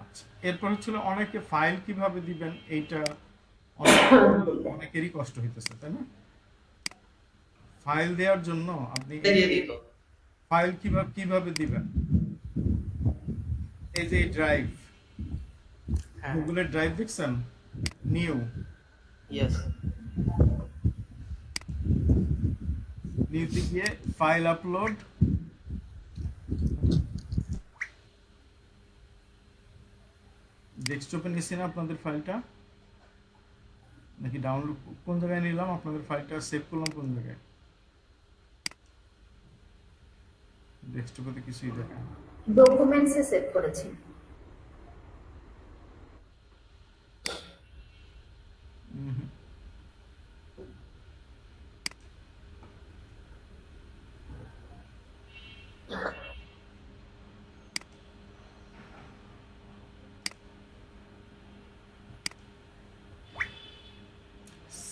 [SPEAKER 3] আচ্ছা, এরপর হচ্ছিল অনেকে ফাইল কিভাবে দিবেন, এইটা অনেকেরই কষ্ট হইতেছে, তাই না? ফাইল দেওয়ার জন্য আপনি ফাইল কিভাবে দিবেন? এই যে ড্রাইভ, গুগলের ড্রাইভ দেখছেন, নিউ নিউতে গিয়ে ফাইল আপলোড, ডেস্কটপে নিয়েছেন আপনাদের ফাইলটা, নাকি ডাউনলোড কোন জায়গায় নিলাম, আপনাদের ফাইলটা সেভ করলাম কোন জায়গায়? ডেস্কটপে কিছুই দেখায় না।
[SPEAKER 7] ডকুমেন্টসে সেভ করেছি।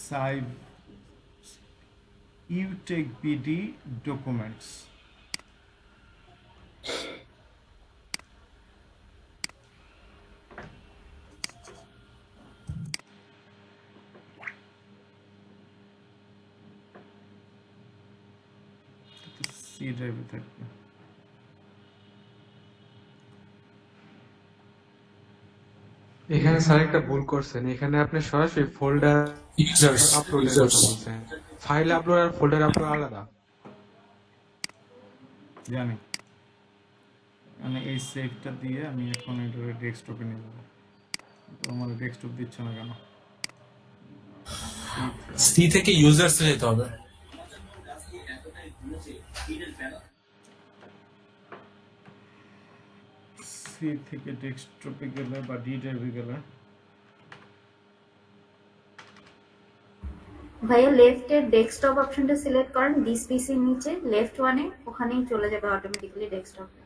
[SPEAKER 3] সাইভ ইউটেক বিডি ডকুমেন্টস। সি ড্রাইভে থাকবে।
[SPEAKER 2] এখানে স্যার একটা ভুল করছেন, এখানে আপনি সরাসরি ফোল্ডার আপলোডের কথা বলছেন। ফাইল আপলোড আর ফোল্ডার আপলোড আলাদা।
[SPEAKER 3] জানি, মানে এই সেভটা দিয়ে আমি এখন এটা ডেস্কটপে নিয়ে যাবো, তো আমার ডেস্কটপ দিচ্ছে না কেন?
[SPEAKER 10] সি থেকে ইউজার্স যেতে হবে।
[SPEAKER 3] সি থেকে ডেস্কটপে গেলে বা ডি ড্রাইভে গেলে
[SPEAKER 7] ভাইয়া লেফটের ডেস্কটপ অপশনটা সিলেক্ট করেন, দিস পিসির নিচে লেফট ওয়ানে, ওখানেই চলে যাবে অটোমেটিক্যালি ডেস্কটপে।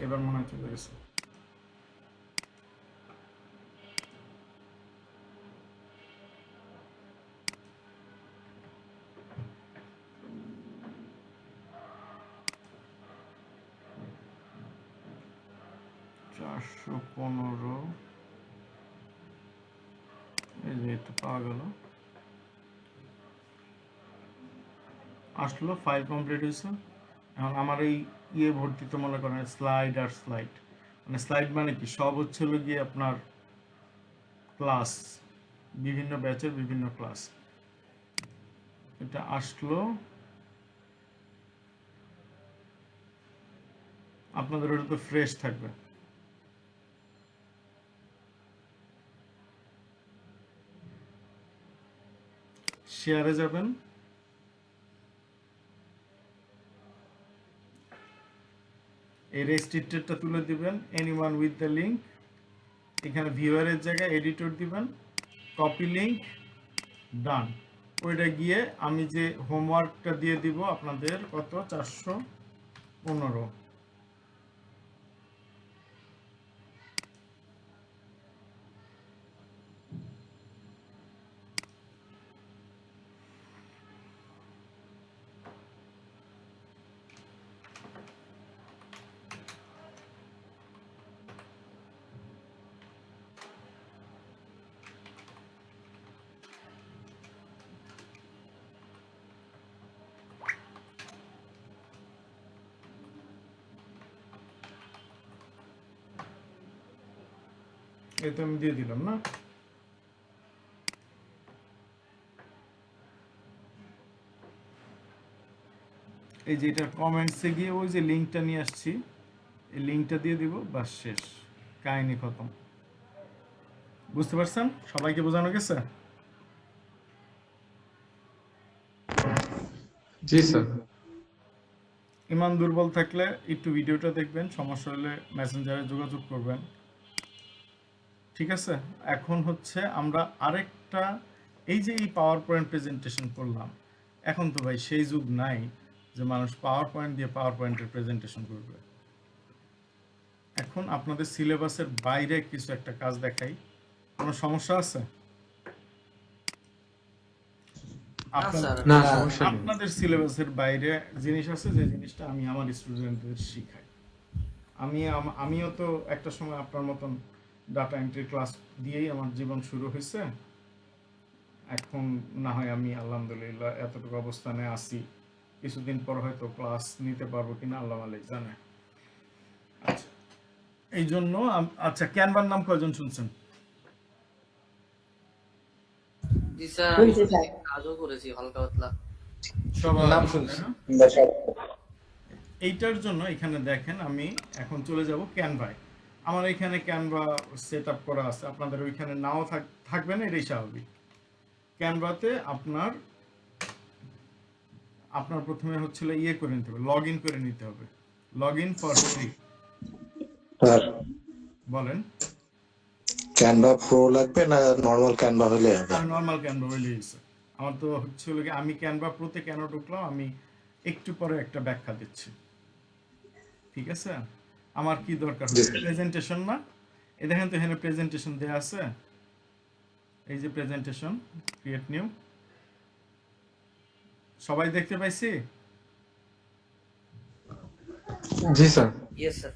[SPEAKER 3] এবার মনে হয় চলে গেছে। এই যে এটা পাওয়া গেল, আসলো, ফাইল কমপ্লিট হয়েছে। এখন আমার এই ভর্তি তো মনে করেন স্লাইড আর স্লাইড, মানে স্লাইড মানে কি, সব হচ্ছে গিয়ে আপনার ক্লাস, বিভিন্ন ব্যাচের বিভিন্ন ক্লাস। এটা আসলো, আপনাদের ওটা তো ফ্রেশ থাকবে। শেয়ারে যাবেন, এই রেস্ট্রিক্টেডটা তুলে দিবেন, এনিওয়ান উইথ দ্য লিঙ্ক, এখানে ভিউয়ারের জায়গায় এডিটর দিবেন, কপি লিঙ্ক, ডান। ওইটা গিয়ে আমি যে হোমওয়ার্কটা দিয়ে দিব আপনাদের, কত 415। এই তো আমি দিয়ে দিলাম না? এই যে এটা কমেন্টসে গিয়ে ওই যে লিঙ্কটা নিয়ে আসছি, এই লিঙ্কটা দিয়ে দিব, বাস শেষ, কাহিনী খতম। বুঝতে পারছেন? সবাইকে বোঝানো গেছে?
[SPEAKER 2] জি স্যার।
[SPEAKER 3] ইমান দুর্বল থাকলে একটু ভিডিওটা দেখবেন, সমস্যা হলে মেসেঞ্জারে যোগাযোগ করবেন, ঠিক আছে? এখন হচ্ছে আমরা আরেকটা, এই যে এই পাওয়ার পয়েন্ট প্রেজেন্টেশন করলাম, এখন তো ভাই সেই যুগ নাই যে মানুষ পাওয়ার পয়েন্ট দিয়ে পাওয়ার পয়েন্টের প্রেজেন্টেশন করবে। এখন আপনাদের সিলেবাসের বাইরে কিছু একটা কাজ দেখাই, কোনো সমস্যা আছে? আপনাদের সিলেবাসের বাইরে জিনিস আছে, যে জিনিসটা আমি আমার স্টুডেন্টদের শিখাই। আমিও তো একটা সময় আপনার মতন ডাটা এন্ট্রি ক্লাস দিয়েই আমার জীবন শুরু হয়েছে। এখন না হয় আমি আলহামদুলিল্লাহ এতটুকু অবস্থানে আছি, কিছুদিন পর হয়তো ক্লাস নিতে পারবো কিনা আল্লাহ মালিক জানে। আচ্ছা, এই জন্য আচ্ছা, ক্যানভার নাম কয়জন শুনছেন?
[SPEAKER 9] জি স্যার, আমি কাজও করেছি হালকা পাতলা।
[SPEAKER 3] সবার
[SPEAKER 1] নাম শুনছি।
[SPEAKER 3] এইটার জন্য এখানে দেখেন, আমি এখন চলে যাব ক্যানভায়। আমার এখানে ক্যানভা সেট আপ করা আছে, আপনাদের ওইখানে নাও থাকবে না, এটাই স্বাভাবিক। ক্যানভাতে আপনার প্রথমে হচ্ছিল ইয়ে করে নিতে হবে, লগ ইন করে নিতে হবে, log in for free.
[SPEAKER 14] Sir
[SPEAKER 3] বলেন।
[SPEAKER 14] ক্যানভা প্রো লাগবে না নরমাল ক্যানভা হলে হবে?
[SPEAKER 3] নর্মাল ক্যানভা হইলেই হয়েছে। আমার তো হচ্ছিল কি, আমি ক্যানভা প্রোতে কেন ঢুকলাম আমি একটু পরে একটা ব্যাখ্যা দিচ্ছি, ঠিক আছে? আমার কি দরকার হচ্ছে প্রেজেন্টেশন না, এই দেখেন তো এখানে প্রেজেন্টেশন দেয়া আছে, এই যে প্রেজেন্টেশন, ক্রিয়েট নিউ, সবাই দেখতে পাইছি?
[SPEAKER 2] জি sir.
[SPEAKER 9] Yes sir.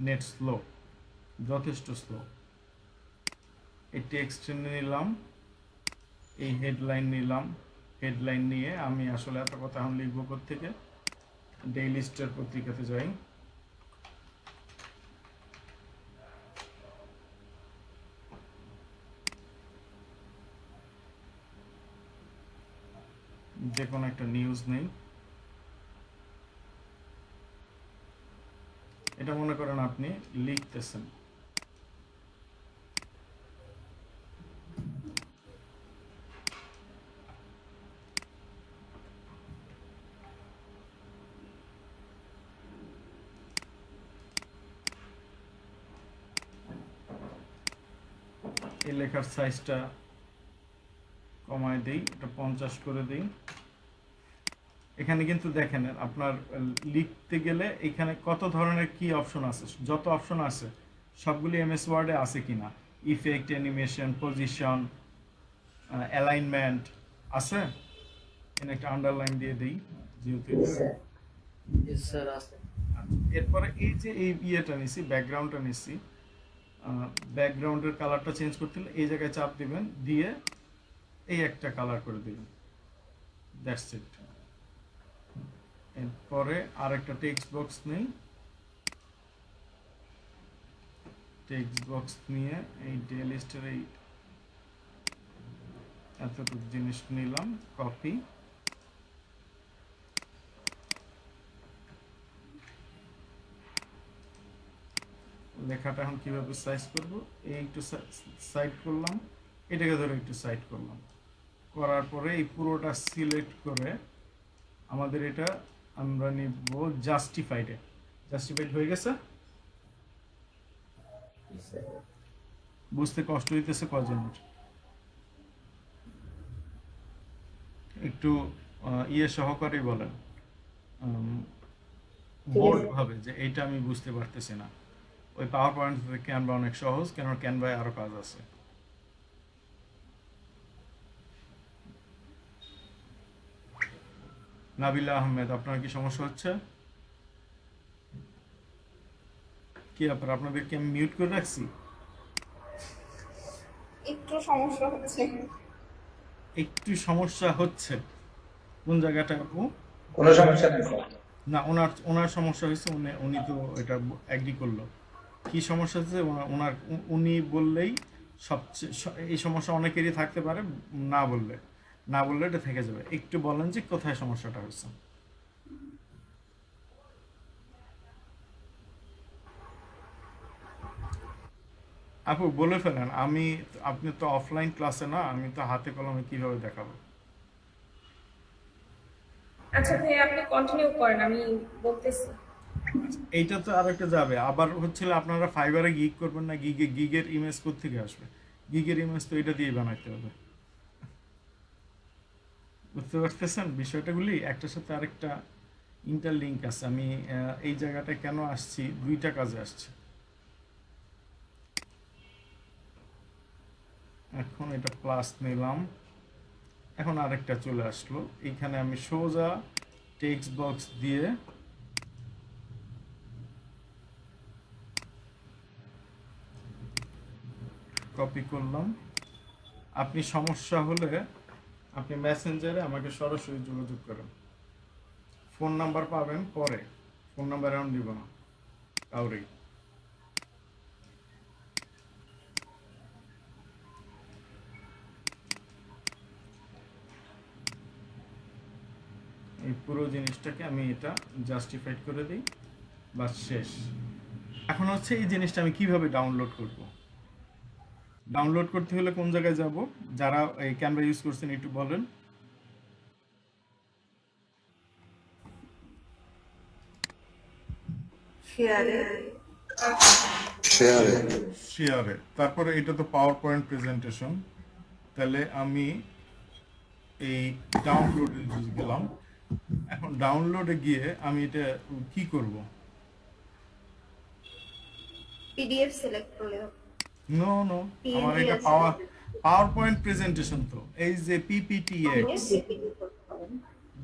[SPEAKER 3] Net slow, যথেষ্ট স্লো। এই টেক্সট নিলাম, এই হেডলাইন নিলাম, হেডলাইন নিয়ে আমি আসলে এত কথা এখন লিখবো কোত্থেকে, ডেইলি স্টার পত্রিকাতে যাই, যে কোনো একটা নিউজ নেই, এটা মনে করেন আপনি লিখতেছেন, এই লেখার সাইজটা কমায় দিই, এটা 50 করে দিই। এখানে কিন্তু দেখেন আপনার লিখতে গেলে এখানে কত ধরনের কি অপশন আছে, যত অপশন আছে সবগুলি এমএস ওয়ার্ডে আছে কিনা, ইফেক্ট, অ্যানিমেশন, পজিশন, অ্যালাইনমেন্ট আছে। এখানে একটা আন্ডারলাইন দিয়ে দিই যেহেতু। এরপরে এই যে এই ইয়েটা নিছি, ব্যাকগ্রাউন্ডটা নিছি, ব্যাকগ্রাউন্ডের কালারটা চেঞ্জ করতে হলে এই জায়গায় চাপ দিবেন, দিয়ে এই একটা কালার করে দিবেন, দ্যাটস ইট। এরপরে আরেকটা টেক্সট বক্স নেই, টেক্সট বক্স নিয়ে এই ডে লিস্টের এই এতটুকু জিনিস নিলাম, কপি, লেখাটা এখন কিভাবে সাইজ করব, এই একটু সাইড করলাম, এটাকে ধরে একটু সাইড করলাম, করার পরে এই পুরোটা সিলেক্ট করে আমাদের এটা আমরা নিব জাস্টিফাইডে। জাস্টিফাইড হয়ে গেছে? বুঝতে কষ্ট হইতেছে কজনের? একটু ইয়ে সহকারে বলেন, বোল্ড ভাবে, যে এইটা আমি বুঝতে পারতেছি না। ওই পাওয়ার পয়েন্ট থেকে ক্যানভা অনেক সহজ, কেন ক্যানভায় আরো কাজ আছে। নাবিলা আহমেদ, আপনার কি সমস্যা হচ্ছে? কি ব্যাপার, আপনাদেরকে আমি মিউট করে রাখছি?
[SPEAKER 8] একটু সমস্যা হচ্ছে।
[SPEAKER 3] একটু সমস্যা হচ্ছে? কোন জায়গাটা আপু?
[SPEAKER 11] কোনো সমস্যা নেই স্যার।
[SPEAKER 3] না, ওনার সমস্যা হয়েছে, উনি তো এটা এগ্রি করলো। কি সমস্যা হচ্ছে উনি বললেই সবচেয়ে, এই সমস্যা অনেকেরই থাকতে পারে, না বললে এটা থেকে যাবে। একটু বলেন যে কোথায় সমস্যাটা হচ্ছে। আপু বলে ফেলেন, আপনি তো অফলাইন ক্লাসে না, আমি তো হাতে কলমে কিভাবে দেখাবো?
[SPEAKER 8] আচ্ছা ভাই, আপনি কন্টিনিউ করেন, আমি বলতেছি।
[SPEAKER 3] এইটা তো আরেকটা যাবে, আবার হচ্ছিল আপনারা ফাইবারে গিগ করবেন না, গিগের ইমেজ কোত্থেকে আসবে? গিগের ইমেজ তো এটা দিয়ে বানাইতে হবে। বুঝতে পারতেছেন বিষয়টাগুলি? একটার সাথে আরেকটা ইন্টারলিঙ্ক আছে। আমি এই জায়গাটা কেন আসছি, দুইটা কাজে আসছি। এখন এটা প্লাস নিলাম, এখন আরেকটা চলে আসলো, এইখানে আমি সোজা টেক্সট বক্স দিয়ে কপি করলাম। আপনি সমস্যা হলে আপনি মেসেঞ্জারে আমাকে সরাসরি যোগাযোগ করেন, ফোন নাম্বার পাবেন পরে, ফোন নাম্বার এখন দিব না কাউরেই। এই পুরো জিনিসটাকে আমি এটা জাস্টিফাইড করে দিই, বাস শেষ। এখন হচ্ছে এই জিনিসটা আমি কিভাবে ডাউনলোড করব। ডাউনলোড করতে হলে কোন জায়গায় যাব? যারা এই ক্যানভা ইউজ করছেন একটু বলেন। শেয়ারে, তারপরে এটা তো পাওয়ার পয়েন্ট প্রেজেন্টেশন। তাহলে আমি এই ডাউনলোডে গেলাম। এখন ডাউনলোডে গিয়ে আমি এটা কি করব?
[SPEAKER 7] পিডিএফ সিলেক্ট করলে
[SPEAKER 3] নো আমার এটা পাওয়ার পয়েন্ট প্রেজেন্টেশন, তো এই যে পিপিটিএক্স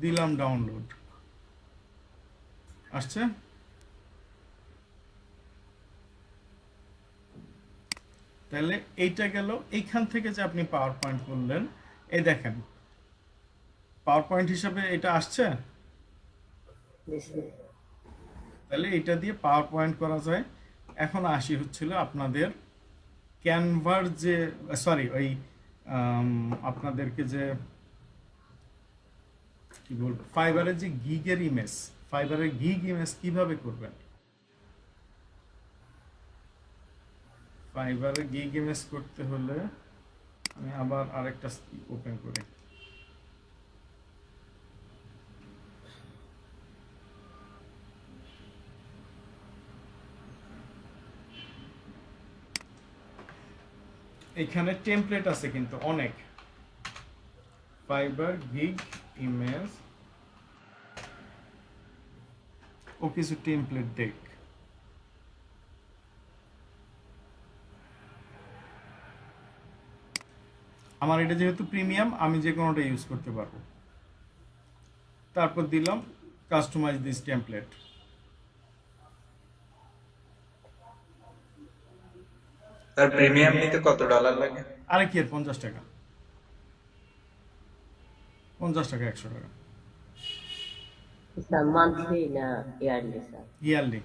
[SPEAKER 3] দিলাম, ডাউনলোড আসছে। তাহলে এইটা গেল। এইখান থেকে যে আপনি পাওয়ার পয়েন্ট করলেন, এই দেখেন পাওয়ার পয়েন্ট হিসাবে এটা আসছে। তাহলে এটা দিয়ে পাওয়ার পয়েন্ট করা যায়। এখন আসি হচ্ছিল আপনাদের ক্যানভার যে ওই আপনাদেরকে যে কি বলবো, ফাইবারের যে গিগের ইমেজ, ফাইবারের গিগ ইমেজ কিভাবে করবেন। ফাইবারে গিগ ইমেজ করতে হলে আমি আবার আরেকটা ওপেন করি। এখানে টেমপ্লেট আছে কিন্তু অনেক। ফাইবার গিগ ইমেজ ও কিছু টেমপ্লেট দেখ। আমার এটা যেহেতু প্রিমিয়াম, আমি যে কোনোটা ইউজ করতে পারবো। তারপর দিলাম কাস্টমাইজ দিস টেমপ্লেট।
[SPEAKER 11] তার প্রিমিয়াম নিতে কত ডলার লাগে?
[SPEAKER 3] আরে কি 50 টাকা, 50 টাকা 100 টাকা
[SPEAKER 12] মান্থলি না ইয়ারলি? Sir
[SPEAKER 3] yearly.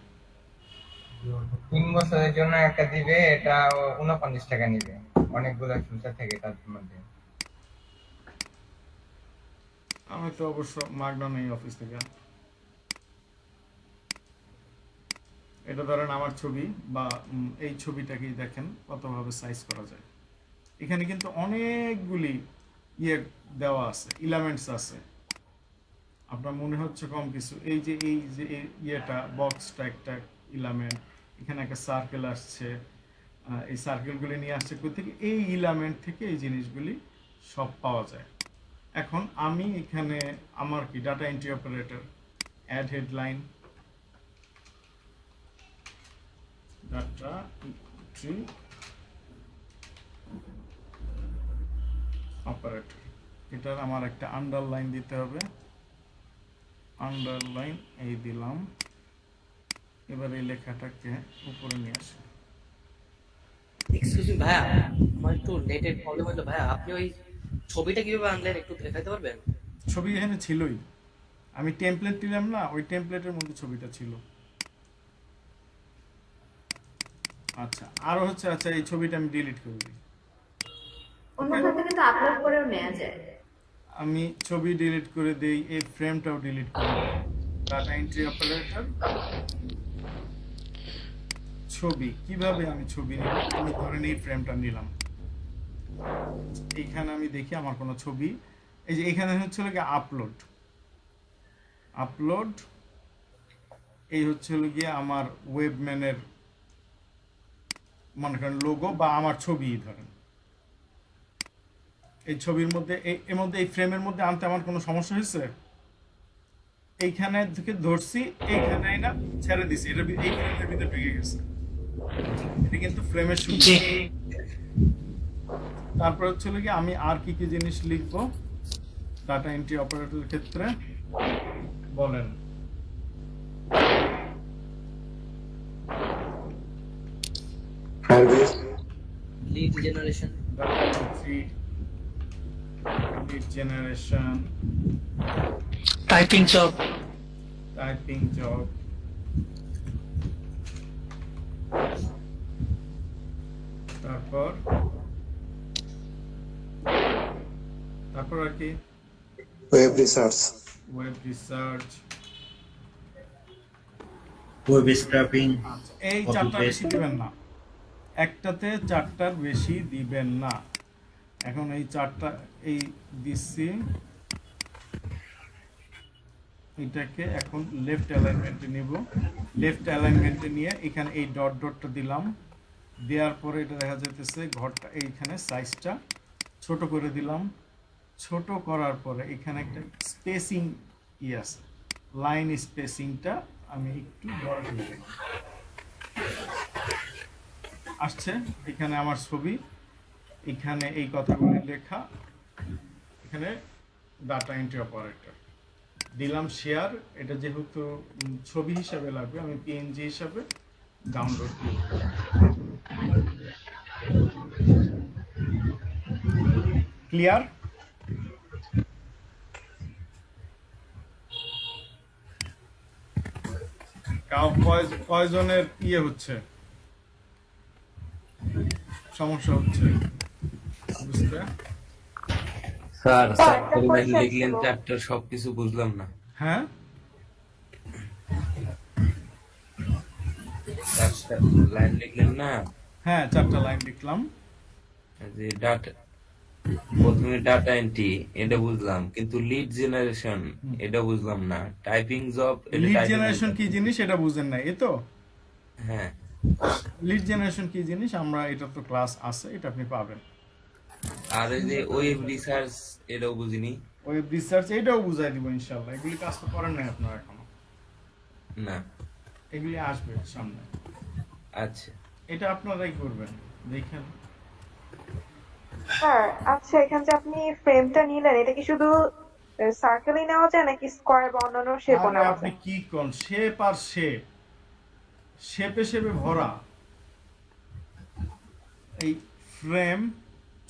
[SPEAKER 15] 3 বছরের জন্য একটা দিবে, এটা 49 টাকা নিবে, অনেকগুলো ফিচার থাকে তার মধ্যে।
[SPEAKER 3] আমি তো অবশ্য মাগনা নেই অফিস থেকে। এটা ধরেন আমার ছবি, বা এই ছবিটাকেই দেখেন কতভাবে সাইজ করা যায়। এখানে কিন্তু অনেকগুলি দেওয়া আছে, এলিমেন্টস আছে। আপনার মনে হচ্ছে কম কিছু। এই যে ইয়েটা বক্সটা একটা এলিমেন্ট, এখানে একটা সার্কেল আসছে, এই সার্কেলগুলি নিয়ে আসছে কোথা থেকে? এই এলিমেন্ট থেকে এই জিনিসগুলি সব পাওয়া যায়। এখন আমি এখানে আমার কি data entry operator, add headline, data entry operator, এটার আমার একটা আন্ডারলাইন দিতে হবে। আন্ডারলাইন এই দিলাম। এবার এই লেখাটাকে উপরে নিয়ে আসি।
[SPEAKER 9] এক্সকিউজ মি ভাইয়া, আমার একটু নেটের প্রবলেম হলো ভাইয়া। আপনি ওই ছবিটা কিভাবে আনলেন একটু দেখাতে পারবেন?
[SPEAKER 3] ছবি এখানে ছিলই, আমি টেমপ্লেট দিলাম না, ওই টেমপ্লেটের মধ্যে ছবিটা ছিল। আচ্ছা, আরো হচ্ছে, আচ্ছা এই ছবিটা আমি ডিলিট করে দিই।
[SPEAKER 7] অন্যখান থেকে তো আপলোড করেও নেওয়া যায়।
[SPEAKER 3] আমি ছবি ডিলিট করে দেই, এই ফ্রেমটাও ডিলিট করে দিই। ডাটা এন্ট্রি অপারেটর, ছবি। কিভাবে আমি ছবি নিব? আমি ধরেন এই ফ্রেমটা নিলাম, এইখানে আমি দেখি আমার কোনো ছবি, এই যে এখানে হচ্ছিল গিয়ে আপলোড, আপলোড এই হচ্ছিল গিয়ে আমার ওয়েবম্যানের মনে করেন লোগো বা আমার ছবি। ধরেন এই ছবির মধ্যে এর মধ্যে এই ফ্রেমের মধ্যে আনতে আমার কোনো সমস্যা হয়েছে? এইখানে থেকে ধরছি, এইখানে না ছেড়ে দিছি, এটা এই ফ্রেমের ভিতরে ঢুকে গেছে। এটা কিন্তু ফ্রেমের শুরু। তারপর হচ্ছিল কি আমি আর কি কি জিনিস লিখবো ডাটা এন্ট্রি অপারেটরের ক্ষেত্রে বলেন।
[SPEAKER 9] Lead generation,
[SPEAKER 3] data entry, lead generation,
[SPEAKER 9] typing job,
[SPEAKER 3] typing job, তারপর আর কি
[SPEAKER 14] web research,
[SPEAKER 3] web research,
[SPEAKER 16] web scraping,
[SPEAKER 3] এই
[SPEAKER 16] কপি
[SPEAKER 3] চারটা
[SPEAKER 16] পেস্ট।
[SPEAKER 3] বেশি দিবেন না, একটাতে চারটার বেশি দিবেন না। এখন এই চারটা এই দিচ্ছি, এটাকে এখন লেফট অ্যালাইনমেন্টে নিব। লেফট অ্যালাইনমেন্টে নিয়ে এখানে এই ডট ডটটা দিলাম, দেওয়ার পরে এটা দেখা যাইতেছে ঘরটা এইখানে সাইজটা ছোট করে দিলাম। ছোট করার পরে এখানে একটা স্পেসিং আছে, লাইন স্পেসিংটা আমি একটু বড় করে দিই। আসছে এখানে আমার ছবি, এখানে এই কথাগুলি লেখা, এখানে ডাটা এন্ট্রি অপারেটর দিলাম। শেয়ার, এটা যেহেতু ছবি হিসাবে লাগবে আমি পিএনজি হিসাবে ডাউনলোড করব। ক্লিয়ার? কয়জনের হচ্ছে, সমস্যা হচ্ছে বুঝতে?
[SPEAKER 17] স্যার
[SPEAKER 13] স্যার, একটা
[SPEAKER 17] চ্যাপ্টার
[SPEAKER 13] question
[SPEAKER 17] লিখলেন,
[SPEAKER 13] ছিল।
[SPEAKER 17] চ্যাপ্টার সবকিছু বুঝলাম না।
[SPEAKER 3] হ্যাঁ,
[SPEAKER 17] চারটা লাইন লিখলেন না,
[SPEAKER 3] হ্যাঁ 4টা লাইন লিখলাম।
[SPEAKER 17] যে ডাটা, প্রথমে ডাটা এন্ট্রি এটা বুঝলাম, কিন্তু লিড জেনারেশন এটা বুঝলাম না। টাইপিং জব,
[SPEAKER 3] লিড জেনারেশন কি জিনিস এটা বুঝেন না, এই তো?
[SPEAKER 17] হ্যাঁ,
[SPEAKER 3] লিড জেনারেশন কি জিনিস আমরা, এটা তো ক্লাস আছে, এটা আপনি পাবেন।
[SPEAKER 17] আর এই যে ওয়েব রিসার্চ এটাও বুঝিনি।
[SPEAKER 3] ওয়েব রিসার্চ এটাও বুঝাই দিব ইনশাআল্লাহ। এগুলি কাজ তো করেন নাই আপনারা এখনো,
[SPEAKER 17] না
[SPEAKER 3] এগুলি আসবে সামনে।
[SPEAKER 17] আচ্ছা,
[SPEAKER 3] এটা আপনারাই করবেন, দেখেন।
[SPEAKER 13] স্যার আচ্ছা, এখানে যে আপনি ফ্রেমটা নিলেন, এটা কি শুধু সার্কেলই নেওয়া যায় নাকি স্কোয়ার বা অন্যান্য শেপও
[SPEAKER 3] আরে
[SPEAKER 13] নেওয়া
[SPEAKER 3] আপনি
[SPEAKER 13] যায়?
[SPEAKER 3] কি কোন শেপ আর শেপ, শেপে শেপে ভরা। এই ফ্রেম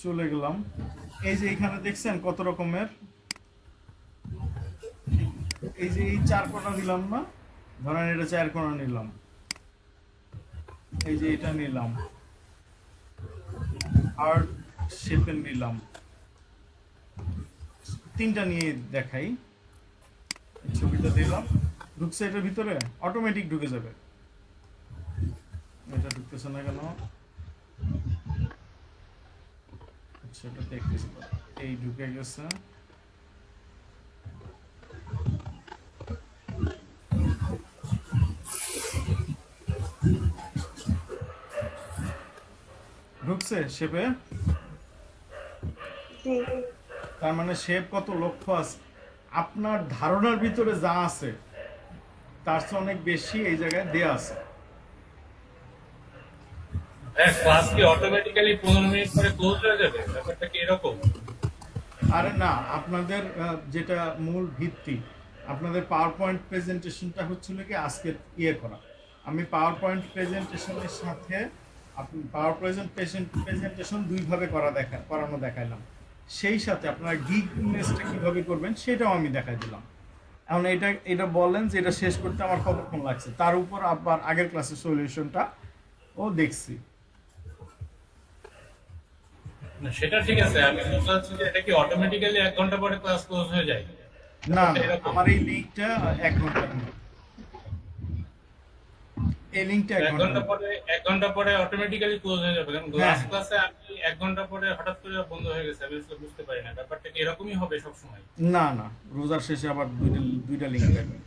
[SPEAKER 3] চলে গেলাম, এই যে এখানে দেখছেন কত রকমের, এই যে এই 4 কোণা দিলাম না, ধরেন এটা 4 কোণা নিলাম, এই যে এটা নিলাম, আর শেপের নিলাম, 3টা নিয়ে দেখাই। ছবিটা দিলাম, ঢুকছে এটার ভিতরে, অটোমেটিক ঢুকে যাবে। এটা ঢুকতেছে না কেন? আচ্ছা, এটা দেখতেছি, এই ঢুকে গেছে। ঢুকছে শেপে?
[SPEAKER 13] জি।
[SPEAKER 3] তার মানে শেপ কত লক্ষ্য আছে, আপনার ধারণার ভিতরে যা আছে তার চেয়ে অনেক বেশি এই জায়গায় দেয়া আছে।
[SPEAKER 10] ক্লাস কি অটোমেটিক্যালি 15 মিনিট পরে ক্লোজ হয়ে যাবে? ব্যাপারটা কি এরকম?
[SPEAKER 3] আরে না, আপনাদের যেটা মূল ভিত্তি, আপনাদের পাওয়ার পয়েন্ট প্রেজেন্টেশনটা হচ্ছিল কি আজকে করা। আমি পাওয়ার পয়েন্ট প্রেজেন্টেশনের সাথে আপনি পাওয়ার প্রেজেন্টেশন দুইভাবে করানো দেখাইলাম, সেই সাথে আপনারা গিগ ইমেজটা কিভাবে করবেন সেটাও আমি দেখাই দিলাম। এখন এটা বলেন যে এটা শেষ করতে আমার কতক্ষণ লাগছে, তার উপর আবার আগের ক্লাসের সলিউশনটা ও দেখছি।
[SPEAKER 10] না সেটা ঠিক আছে, আমি বলতে চাচ্ছি যে এটা কি অটোমেটিক্যালি 1 ঘন্টা পরে ক্লাস ক্লোজ হয়ে যায়?
[SPEAKER 3] না, আমার এই লিংকটা 1 ঘন্টা, এই লিংকটা 1
[SPEAKER 10] ঘন্টা পরে অটোমেটিক্যালি ক্লোজ হয়ে যাবে। কারণ লাস্ট ক্লাসে আমি 1 ঘন্টা পরে হঠাৎ করে বন্ধ হয়ে গেছে, আমি আসলে বুঝতে পারি না। ব্যাপারটা কি এরকমই হবে সব সময়?
[SPEAKER 3] না না, রোজার শেষে আবার দুইটা লিংক পাবেন।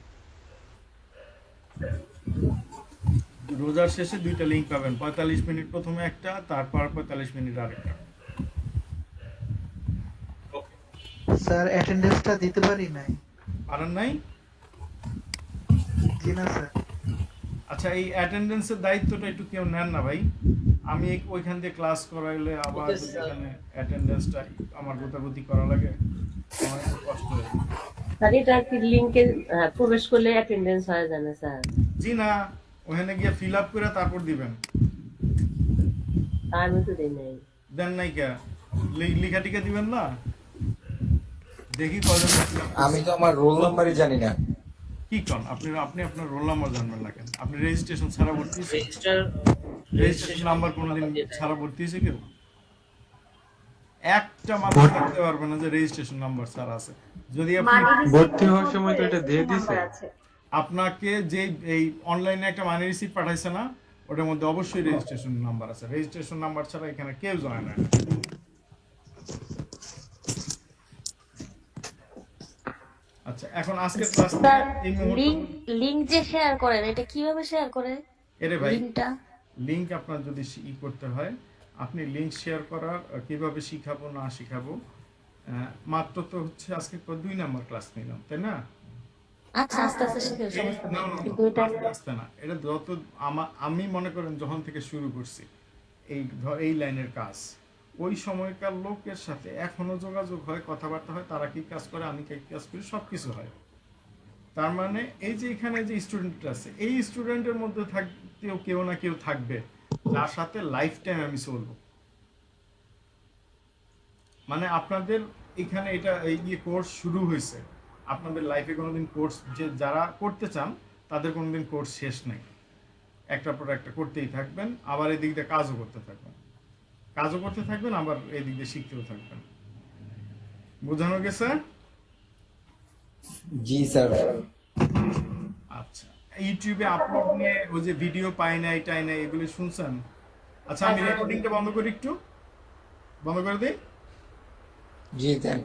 [SPEAKER 3] রোজার শেষে 2টা লিংক পাবেন, 45 মিনিট প্রথমে একটা, তারপর 45 মিনিট আরেকটা।
[SPEAKER 18] স্যার অ্যাটেন্ডেন্সটা দিতে পারি নাই।
[SPEAKER 3] পারেন নাই?
[SPEAKER 18] জি না স্যার।
[SPEAKER 3] আচ্ছা, এই অ্যাটেন্ডেন্সের দায়িত্বটা একটু কেউ নেন না ভাই। আমি ওইখান দিয়ে ক্লাস করাইলে আবার এখানে অ্যাটেন্ডেন্সটা আমার গোতাগুতি করা লাগে, আমার একটু কষ্ট হয়।
[SPEAKER 12] স্যার এটা কি লিংকে প্রবেশ করলে অ্যাটেন্ডেন্স হয়ে যায় না স্যার?
[SPEAKER 3] জি না, ওখানে গিয়ে ফিল আপ করে তারপর দিবেন।
[SPEAKER 12] আমি তো দেই নাই।
[SPEAKER 3] দেন নাই কে? লিখা টিকা দিবেন না? দেখি কজন।
[SPEAKER 1] আমি তো আমার রোল নাম্বারই জানি না।
[SPEAKER 3] কি কোন আপনি আপনার রোল নাম্বার জানবেন না কেন? আপনি রেজিস্ট্রেশন ছাড়া ভর্তি হয়েছে? রেজিস্ট্রেশন নাম্বার কোনোদিন ছাড়া ভর্তি হয়েছে কেউ? একটা মানুষ দেখতে পারবে না যে রেজিস্ট্রেশন নাম্বার ছাড়া আছে। যদি আপনি
[SPEAKER 2] ভর্তি হওয়ার সময় তো এটা দিয়ে দিছে।
[SPEAKER 3] আপনাকে যে এই অনলাইনে একটা মানি রিসিপ্ট পাঠাইছে না, ওটার মধ্যে অবশ্যই রেজিস্ট্রেশন নাম্বার আছে। রেজিস্ট্রেশন নাম্বার ছাড়া এখানে কেউ জয়েন হয় না। আচ্ছা, এখন আজকের ক্লাস
[SPEAKER 4] স্যার
[SPEAKER 3] এই মুহূর্তে
[SPEAKER 4] লিংক যে শেয়ার করেন এটা কিভাবে শেয়ার করে?
[SPEAKER 3] এরে ভাই,
[SPEAKER 4] লিংকটা
[SPEAKER 3] লিংক আপনার যদি করতে হয়, আপনি লিংক শেয়ার করার কিভাবে শিখাবো না শিখাবো, মাত্র তো হচ্ছে আজকে 2 নাম্বার ক্লাস নিলাম, তাই না?
[SPEAKER 4] আচ্ছা, আস্তে আস্তে শিখে সমস্যা
[SPEAKER 3] না,
[SPEAKER 4] নেই।
[SPEAKER 3] না,
[SPEAKER 4] কিন্তু এটা
[SPEAKER 3] আস্তে না, এটা যত আমি মনে করেন যখন থেকে শুরু করছি এই লাইনের কাজ, ওই সময়কার লোকের সাথে এখনো যোগাযোগ হয়, কথাবার্তা হয়, তারা কি কাজ করে, আমি কি কাজ করি, সবকিছু হয়। তার মানে এই যে এখানে যে স্টুডেন্ট আছে, এই স্টুডেন্টের মধ্যে থাকতেও কেউ না কেউ থাকবে যার সাথে লাইফ টাইম আমি চলবো। মানে আপনাদের এখানে এটা এই কোর্স শুরু হয়েছে, আপনাদের লাইফে কোনোদিন কোর্স যে যারা করতে চান তাদের কোনোদিন কোর্স শেষ নেই, একটার পর একটা করতেই থাকবেন, আবার এদিক দিয়ে কাজও করতে থাকবেন, আবার এদিক দিয়ে শিখতেও থাকবেন। বোঝানো গেছে?
[SPEAKER 1] জি স্যার।
[SPEAKER 3] আচ্ছা, ইউটিউবে আপলোড নিয়ে ওই যে ভিডিও পাই নাই টাই নাই এগুলো শুনছেন? আচ্ছা, আমি রেকর্ডিংটা বন্ধ করি, একটু বন্ধ করে দিই।
[SPEAKER 1] জি স্যার।